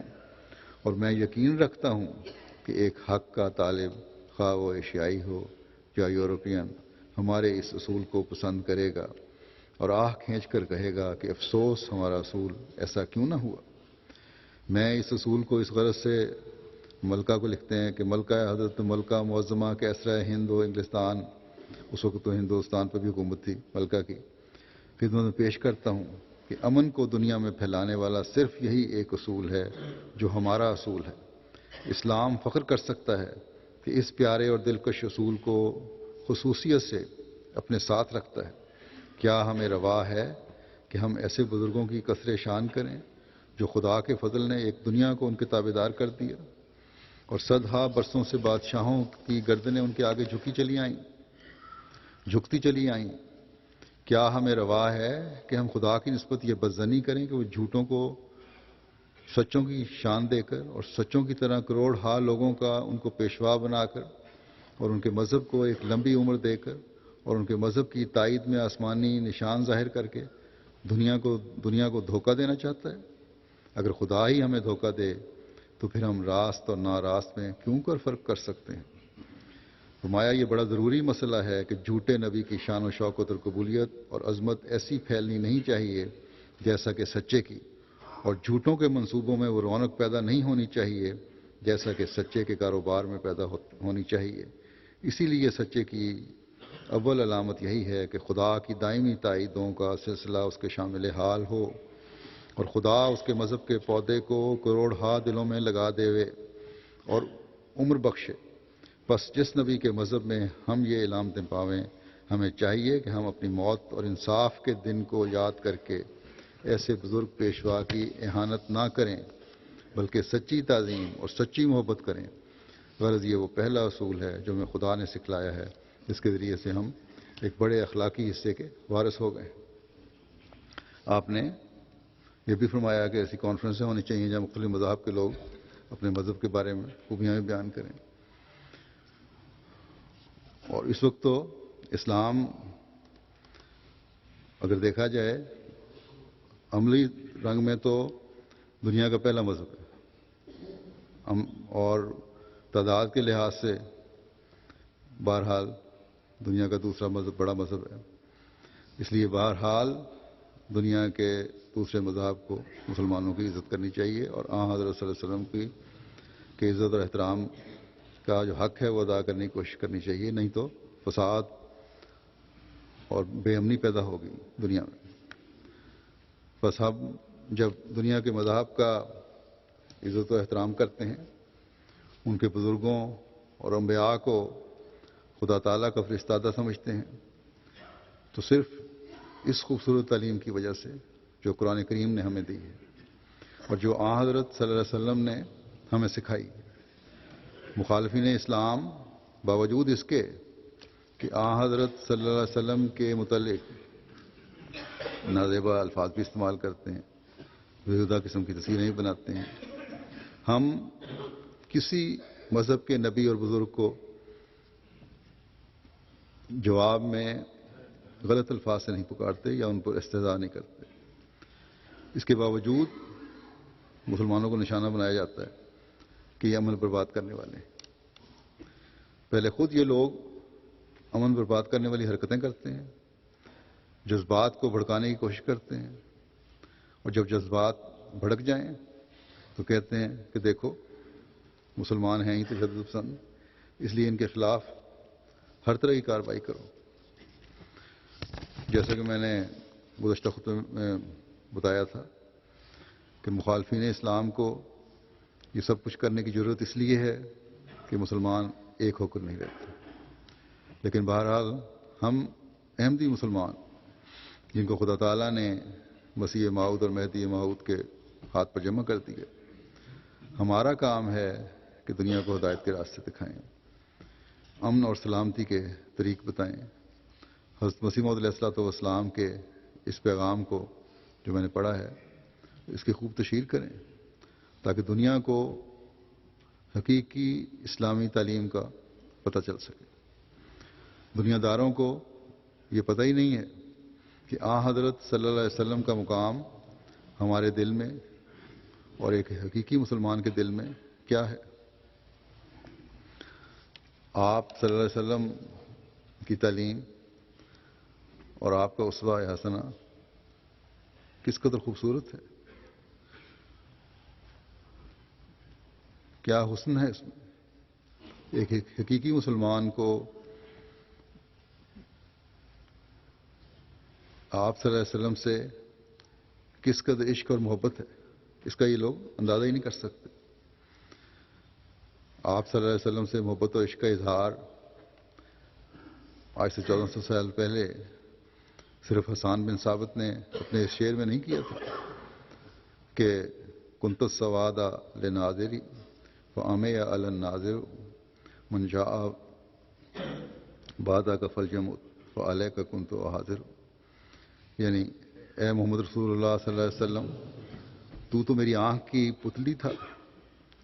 اور میں یقین رکھتا ہوں کہ ایک حق کا طالب خواہ وہ ایشیائی ہو یا یورپین ہمارے اس اصول کو پسند کرے گا اور آہ کھینچ کر کہے گا کہ افسوس ہمارا اصول ایسا کیوں نہ ہوا۔ میں اس اصول کو اس غرض سے ملکہ کو لکھتے ہیں کہ ملکہ حضرت ملکہ معظمہ کیسرا ہند و انگلستان، اس وقت تو ہندوستان پہ بھی حکومت تھی ملکہ کی، خدمت میں پیش کرتا ہوں کہ امن کو دنیا میں پھیلانے والا صرف یہی ایک اصول ہے جو ہمارا اصول ہے۔ اسلام فخر کر سکتا ہے کہ اس پیارے اور دلکش اصول کو خصوصیت سے اپنے ساتھ رکھتا ہے۔ کیا ہمیں روا ہے کہ ہم ایسے بزرگوں کی کثر شان کریں جو خدا کے فضل نے ایک دنیا کو ان کے تابع دار کر دیا اور صد ہا برسوں سے بادشاہوں کی گردنیں ان کے آگے جھکتی چلی آئیں؟ کیا ہمیں روا ہے کہ ہم خدا کی نسبت یہ بدظنی کریں کہ وہ جھوٹوں کو سچوں کی شان دے کر اور سچوں کی طرح کروڑ ہا لوگوں کا ان کو پیشوا بنا کر اور ان کے مذہب کو ایک لمبی عمر دے کر اور ان کے مذہب کی تائید میں آسمانی نشان ظاہر کر کے دنیا کو دھوکہ دینا چاہتا ہے؟ اگر خدا ہی ہمیں دھوکہ دے تو پھر ہم راست اور ناراست میں کیوں کر فرق کر سکتے ہیں؟ فرمایا یہ بڑا ضروری مسئلہ ہے کہ جھوٹے نبی کی شان و شوکت اور قبولیت اور عظمت ایسی پھیلنی نہیں چاہیے جیسا کہ سچے کی، اور جھوٹوں کے منصوبوں میں وہ رونق پیدا نہیں ہونی چاہیے جیسا کہ سچے کے کاروبار میں پیدا ہونی چاہیے۔ اسی لیے سچے کی اول علامت یہی ہے کہ خدا کی دائمی تائیدوں کا سلسلہ اس کے شامل حال ہو اور خدا اس کے مذہب کے پودے کو کروڑ ہا دلوں میں لگا دے اور عمر بخشے۔ بس جس نبی کے مذہب میں ہم یہ علامتیں پاویں، ہمیں چاہیے کہ ہم اپنی موت اور انصاف کے دن کو یاد کر کے ایسے بزرگ پیشوا کی اہانت نہ کریں بلکہ سچی تعظیم اور سچی محبت کریں۔ غرض یہ وہ پہلا اصول ہے جو ہمیں خدا نے سکھلایا ہے، جس کے ذریعے سے ہم ایک بڑے اخلاقی حصے کے وارث ہو گئے۔ آپ نے یہ بھی فرمایا کہ ایسی کانفرنسیں ہونی چاہیے جہاں مختلف مذاہب کے لوگ اپنے مذہب کے بارے میں خوبیاں بھی بیان کریں۔ اور اس وقت تو اسلام اگر دیکھا جائے عملی رنگ میں تو دنیا کا پہلا مذہب ہے اور تعداد کے لحاظ سے بہرحال دنیا کا دوسرا مذہب بڑا مذہب ہے. اس لیے بہرحال دنیا کے دوسرے مذاہب کو مسلمانوں کی عزت کرنی چاہیے اور حضرت صلی اللہ علیہ وسلم کی عزت اور احترام کا جو حق ہے وہ ادا کرنے کی کوشش کرنی چاہیے. نہیں تو فساد اور بے امنی پیدا ہوگی دنیا میں. بس ہم جب دنیا کے مذاہب کا عزت و احترام کرتے ہیں، ان کے بزرگوں اور انبیاء کو خدا تعالیٰ کا فرستادہ سمجھتے ہیں، تو صرف اس خوبصورت تعلیم کی وجہ سے جو قرآن کریم نے ہمیں دی ہے اور جو حضرت صلی اللہ علیہ وسلم نے ہمیں سکھائی. مخالفین اسلام باوجود اس کے کہ حضرت صلی اللہ علیہ وسلم کے متعلق نازیبا الفاظ بھی استعمال کرتے ہیں، بیہودہ قسم کی تصویریں بھی بناتے ہیں، ہم کسی مذہب کے نبی اور بزرگ کو جواب میں غلط الفاظ سے نہیں پکارتے یا ان پر استہزاء نہیں کرتے. اس کے باوجود مسلمانوں کو نشانہ بنایا جاتا ہے کہ یہ امن برباد کرنے والے ہیں. پہلے خود یہ لوگ امن برباد کرنے والی حرکتیں کرتے ہیں، جذبات کو بھڑکانے کی کوشش کرتے ہیں، اور جب جذبات بھڑک جائیں تو کہتے ہیں کہ دیکھو مسلمان ہیں ہی تشدد پسند، اس لیے ان کے خلاف ہر طرح کی کارروائی کرو. جیسا کہ میں نے گزشتہ خطبے میں بتایا تھا کہ مخالفین اسلام کو یہ سب کچھ کرنے کی ضرورت اس لیے ہے کہ مسلمان ایک ہو کر نہیں رہتے. لیکن بہرحال ہم احمدی مسلمان جن کو خدا تعالیٰ نے مسیح موعود اور مہدی موعود کے ہاتھ پر جمع کر دیا، ہمارا کام ہے کہ دنیا کو ہدایت کے راستے دکھائیں، امن اور سلامتی کے طریق بتائیں. حضرت مسیح موعود علیہ الصلوۃ والسلام کے اس پیغام کو جو میں نے پڑھا ہے اس کی خوب تشہیر کریں تاکہ دنیا کو حقیقی اسلامی تعلیم کا پتہ چل سکے. دنیا داروں کو یہ پتہ ہی نہیں ہے کہ حضرت صلی اللہ علیہ وسلم کا مقام ہمارے دل میں اور ایک حقیقی مسلمان کے دل میں کیا ہے. آپ صلی اللہ علیہ وسلم کی تعلیم اور آپ کا اسوہ حسنہ کس قدر خوبصورت ہے، کیا حسن ہے اس میں. ایک حقیقی مسلمان کو آپ صلی اللہ علیہ وسلم سے کس قدر عشق اور محبت ہے، اس کا یہ لوگ اندازہ ہی نہیں کر سکتے. آپ صلی اللہ علیہ وسلم سے محبت و عشق کا اظہار آج سے 1400 سال پہلے صرف حسان بن ثابت نے اپنے اس شعر میں نہیں کیا تھا کہ کنت السواد لناظری فعمی علی الناظر من جاء بعد کا فلجمت فعلیہ کا کنت حاضر. یعنی اے محمد رسول اللہ صلی اللہ علیہ وسلم، تو میری آنکھ کی پتلی تھا،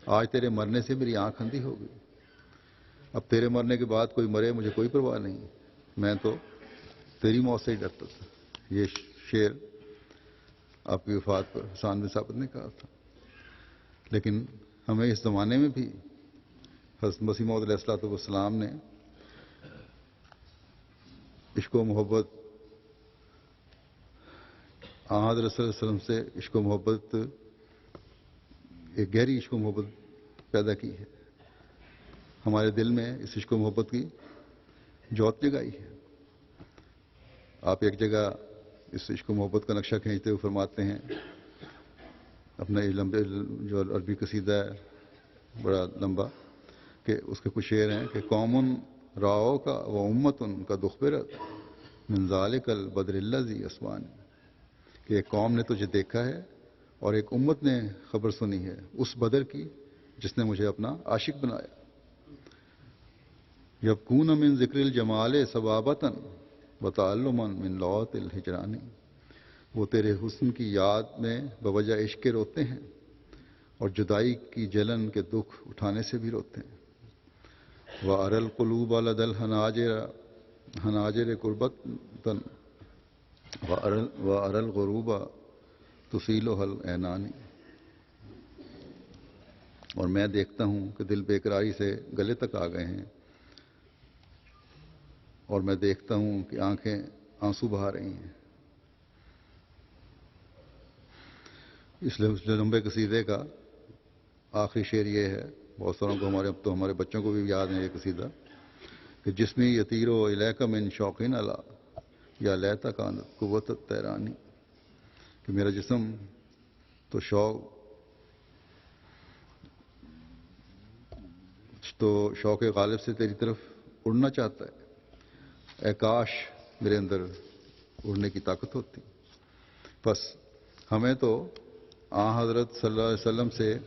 آج تیرے مرنے سے میری آنکھ اندھی ہو گئی. اب تیرے مرنے کے بعد کوئی مرے مجھے کوئی پرواہ نہیں، میں تو تیری موت سے ہی ڈرتا تھا. یہ شعر آپ کی وفات پر حسان بن ثابت نے کہا تھا. لیکن ہمیں اس زمانے میں بھی حضرت مسیح موعود علیہ الصلوۃ والسلام نے عشق و محبت حضرت صلی اللہ علیہ وسلم سے عشق و محبت، ایک گہری عشق و محبت پیدا کی ہے. ہمارے دل میں اس عشق و محبت کی جوت جگائی ہے. آپ ایک جگہ اس عشق و محبت کا نقشہ کھینچتے ہوئے فرماتے ہیں اپنا یہ لمبے جو عربی قصیدہ ہے بڑا لمبا، کہ اس کے کچھ شعر ہیں کہ قوم راؤ کا و امتن کا دخبرت من ذالک البدر الذی اسوانی، کہ ایک قوم نے تجھے دیکھا ہے اور ایک امت نے خبر سنی ہے اس بدر کی جس نے مجھے اپنا عاشق بنایا. یبکون من ذکر الجمال ثوابتاً وتعلما من لغت الہجرانی، وہ تیرے حسن کی یاد میں بوجہ عشق کے روتے ہیں اور جدائی کی جلن کے دکھ اٹھانے سے بھی روتے ہیں. وَأَرَى الْقُلُوبَ لَدَى الْحَنَاجِرِ قُرْبَةً وَأَرَى الْغُرُوبَ تسیلها العینان، اور میں دیکھتا ہوں کہ دل بے قراری سے گلے تک آ گئے ہیں، اور میں دیکھتا ہوں کہ آنکھیں آنسو بہا رہی ہیں۔ اس لمبے قصیدے کا آخری شعر یہ ہے، بہت ساروں کو ہمارے بچوں کو بھی یاد ہے یہ قصیدہ، کہ جسمی یطیر الیک من شوقین علا یا لیت کانت قوت الطیرانی، کہ میرا جسم تو شوق غالب سے تیری طرف اڑنا چاہتا ہے، اے کاش میرے اندر اڑنے کی طاقت ہوتی۔ بس ہمیں تو حضرت صلی اللہ علیہ وسلم سے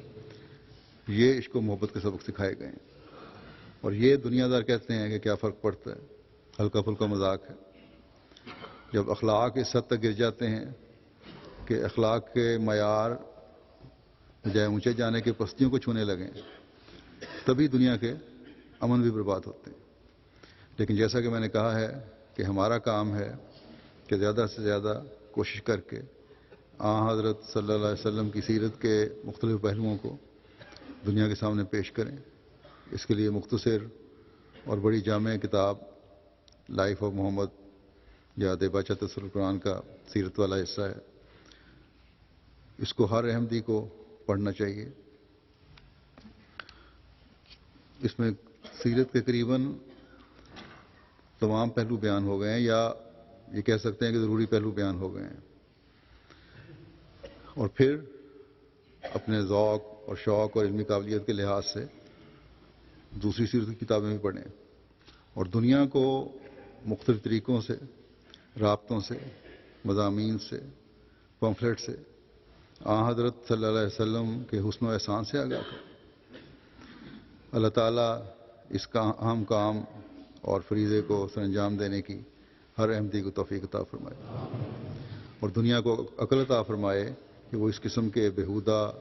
یہ عشق و محبت کے سبق سکھائے گئے ہیں، اور یہ دنیا دار کہتے ہیں کہ کیا فرق پڑتا ہے، ہلکا پھلکا مذاق ہے۔ جب اخلاق اس حد تک گر جاتے ہیں کہ اخلاق کے معیار بجائے اونچے جانے کے پستیوں کو چھونے لگیں، تبھی دنیا کے امن بھی برباد ہوتے ہیں۔ لیکن جیسا کہ میں نے کہا ہے کہ ہمارا کام ہے کہ زیادہ سے زیادہ کوشش کر کے حضرت صلی اللہ علیہ وسلم کی سیرت کے مختلف پہلوؤں کو دنیا کے سامنے پیش کریں۔ اس کے لیے مختصر اور بڑی جامع کتاب لائف آف محمد یا دیباچہ تفسیر القرآن کا سیرت والا حصہ ہے، اس کو ہر احمدی کو پڑھنا چاہیے۔ اس میں سیرت کے قریباً تمام پہلو بیان ہو گئے ہیں، یا یہ کہہ سکتے ہیں کہ ضروری پہلو بیان ہو گئے ہیں، اور پھر اپنے ذوق اور شوق اور علمی قابلیت کے لحاظ سے دوسری سیرت کی کتابیں بھی پڑھیں، اور دنیا کو مختلف طریقوں سے، رابطوں سے، مضامین سے، پمفلٹ سے حضرت صلی اللہ علیہ وسلم کے حسن و احسان سے آگاہ کریں۔ اللہ تعالیٰ اس کا اہم کام اور فریضے کو سر انجام دینے کی ہر احمدی کو توفیق عطا فرمائے، اور دنیا کو عقل عطا فرمائے کہ وہ اس قسم کے بیہودہ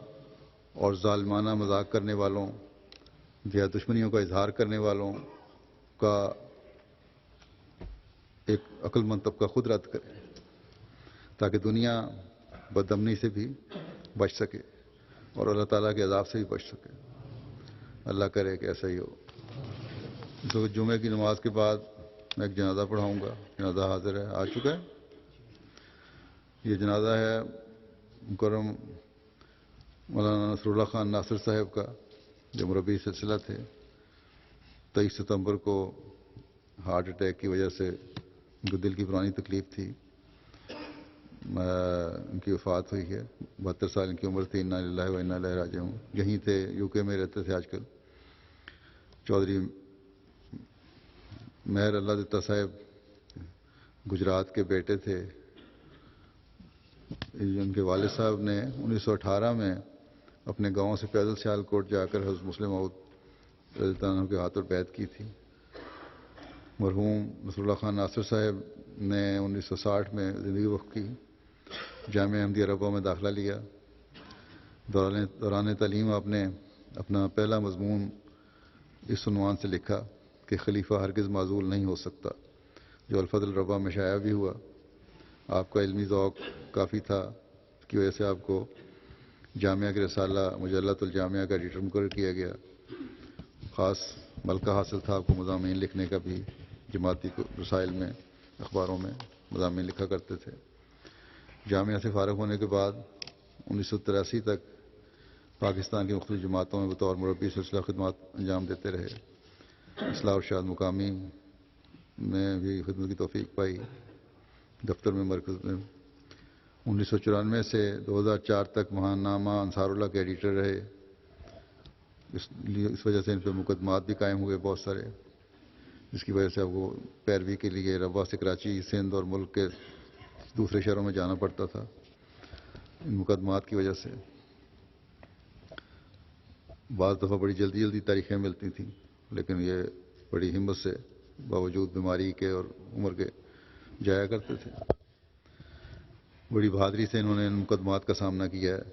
اور ظالمانہ مذاق کرنے والوں یا دشمنیوں کا اظہار کرنے والوں کا ایک عقل مند طبقہ خود رد کرے، تاکہ دنیا بدامنی سے بھی بچ سکے اور اللہ تعالیٰ کے عذاب سے بھی بچ سکے۔ اللہ کرے کہ ایسا ہی ہو۔ اس وقت جمعے کی نماز کے بعد میں ایک جنازہ پڑھاؤں گا، جنازہ حاضر ہے، آ چکا ہے۔ یہ جنازہ ہے مکرم مولانا نصر اللہ خان ناصر صاحب کا، جو مربی سلسلہ تھے۔ 23 ستمبر کو ہارٹ اٹیک کی وجہ سے ان کو دل کی پرانی تکلیف تھی، ان کی وفات ہوئی ہے۔ 72 سال ان کی عمر تھی۔ انا للہ و انا الیہ راجعون۔ یہیں تھے، یو کے میں رہتے تھے آج کل۔ چودھری مہر اللہ دتا صاحب گجرات کے بیٹے تھے۔ ان کے والد صاحب نے 1918 میں اپنے گاؤں سے پیدل سیالکوٹ جا کر حضرت مسلم موعود رضی اللہ عنہ کے ہاتھوں بیعت کی تھی۔ مرحوم نصر اللہ خان ناصر صاحب نے 1960 میں زندگی وقف کی، جامعہ احمدیہ ربوہ میں داخلہ لیا۔ دوران تعلیم آپ نے اپنا پہلا مضمون اس عنوان سے لکھا کہ خلیفہ ہرگز معزول نہیں ہو سکتا، جو الفضل ربوہ میں شائع بھی ہوا۔ آپ کا علمی ذوق کافی تھا، اس کی وجہ سے آپ کو جامعہ کے رسالہ مجلۃ الجامعہ کا ایڈیٹر مقرر کیا گیا۔ خاص ملکہ حاصل تھا آپ کو مضامین لکھنے کا بھی، جماعتی رسائل میں، اخباروں میں مضامین لکھا کرتے تھے۔ جامعہ سے فارغ ہونے کے بعد 1983 تک پاکستان کی مختلف جماعتوں میں بطور مربی سلسلہ خدمات انجام دیتے رہے۔ اصلاح ارشاد مقامی میں بھی خدمت کی توفیق پائی، دفتر میں، مرکز میں۔ 1994 سے 2004 تک مہان نامہ انصار اللہ کے ایڈیٹر رہے۔ اس وجہ سے ان پہ مقدمات بھی قائم ہوئے بہت سارے، جس کی وجہ سے اب وہ پیروی کے لیے ربوہ سے کراچی، سندھ اور ملک کے دوسرے شہروں میں جانا پڑتا تھا ان مقدمات کی وجہ سے۔ بعض دفعہ بڑی جلدی تاریخیں ملتی تھیں، لیکن یہ بڑی ہمت سے باوجود بیماری کے اور عمر کے جایا کرتے تھے۔ بڑی بہادری سے انہوں نے ان مقدمات کا سامنا کیا ہے۔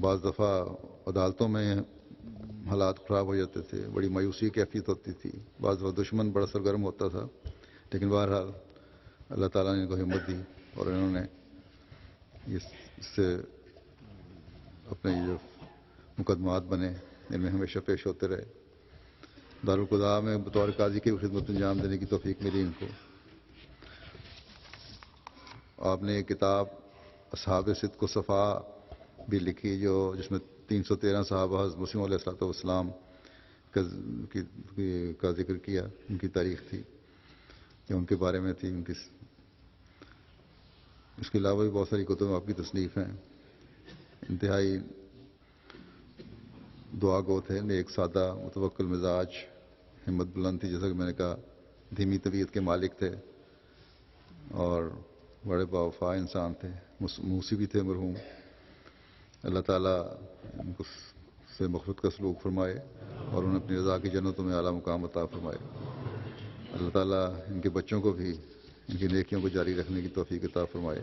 بعض دفعہ عدالتوں میں حالات خراب ہو جاتے تھے، بڑی مایوسی کیفیت ہوتی تھی، بعض دفعہ دشمن بڑا سرگرم ہوتا تھا، لیکن بہرحال اللہ تعالیٰ نے ان کو ہمت دی اور انہوں نے اس سے اپنے یہ جو مقدمات بنے ان میں ہمیشہ پیش ہوتے رہے. دارالقضاء میں بطور قاضی کی خدمت انجام دینے کی توفیق ملی ان کو. آپ نے ایک کتاب اصحاب صدق و صفا بھی لکھی جس میں 313 صحابہ حضرت مسیح علیہ الصلوۃ والسلام کا ذکر کیا. ان کی تاریخ تھی کہ ان کے بارے میں تھی. اس کے علاوہ بھی بہت ساری کتب آپ کی تصنیف ہیں. انتہائی دعا گو تھے، نیک سادہ متوکل مزاج، ہمت بلند تھی جیسا کہ میں نے کہا، دھیمی طبیعت کے مالک تھے اور بڑے باوفا انسان تھے. موسی بھی تھے مرحوم. اللہ تعالیٰ ان کو سے مغفرت کا سلوک فرمائے اور انہیں اپنی رضا کی جنتوں میں اعلیٰ مقام عطا فرمائے. اللہ تعالیٰ ان کے بچوں کو بھی ان کی نیکیوں کو جاری رکھنے کی توفیق عطا فرمائے.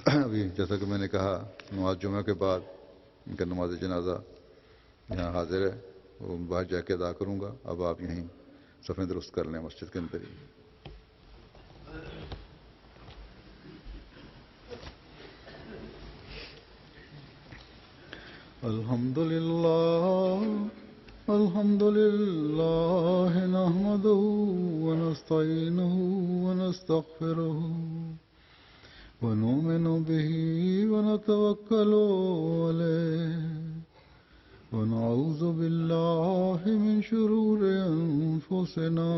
ابھی جیسا کہ میں نے کہا، نماز جمعہ کے بعد ان کا نماز جنازہ یہاں حاضر ہے، وہ باہر جا کے ادا کروں گا. اب آپ یہیں صفیں درست کر لیں مسجد کے اندر ہی. الحمد للہ نحمده ونستعینه ونستغفره ونؤمن به ونتوکل علیہ ونعوذ باللہ من شرور انفسنا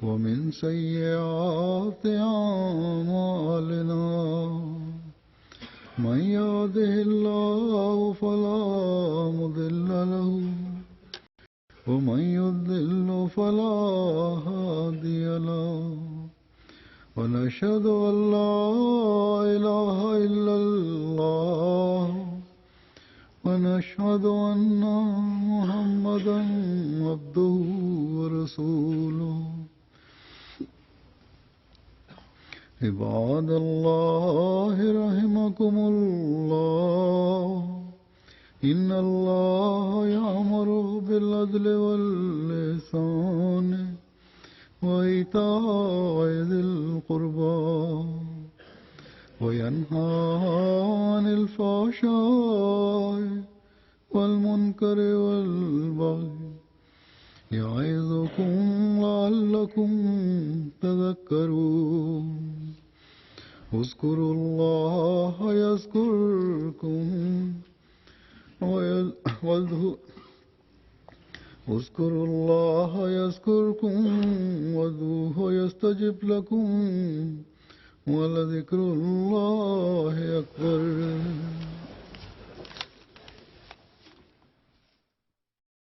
ومن سیئات اعمالنا من يهده الله فلا مضل له ومن يضلل فلا هادي له ونشهد أن لا إله إلا الله ونشهد أن محمدا عبده ورسوله. عباد الله رحمكم الله إن الله يأمر بالعدل والإحسان وإيتاء ذي القربى وينهى عن الفحشاء والمنكر والبغي يعظكم لعلكم تذكرون. اذكروا الله يذكركم اذكروا الله يذكركم وادعوه يستجب لكم ولذكر الله أكبر.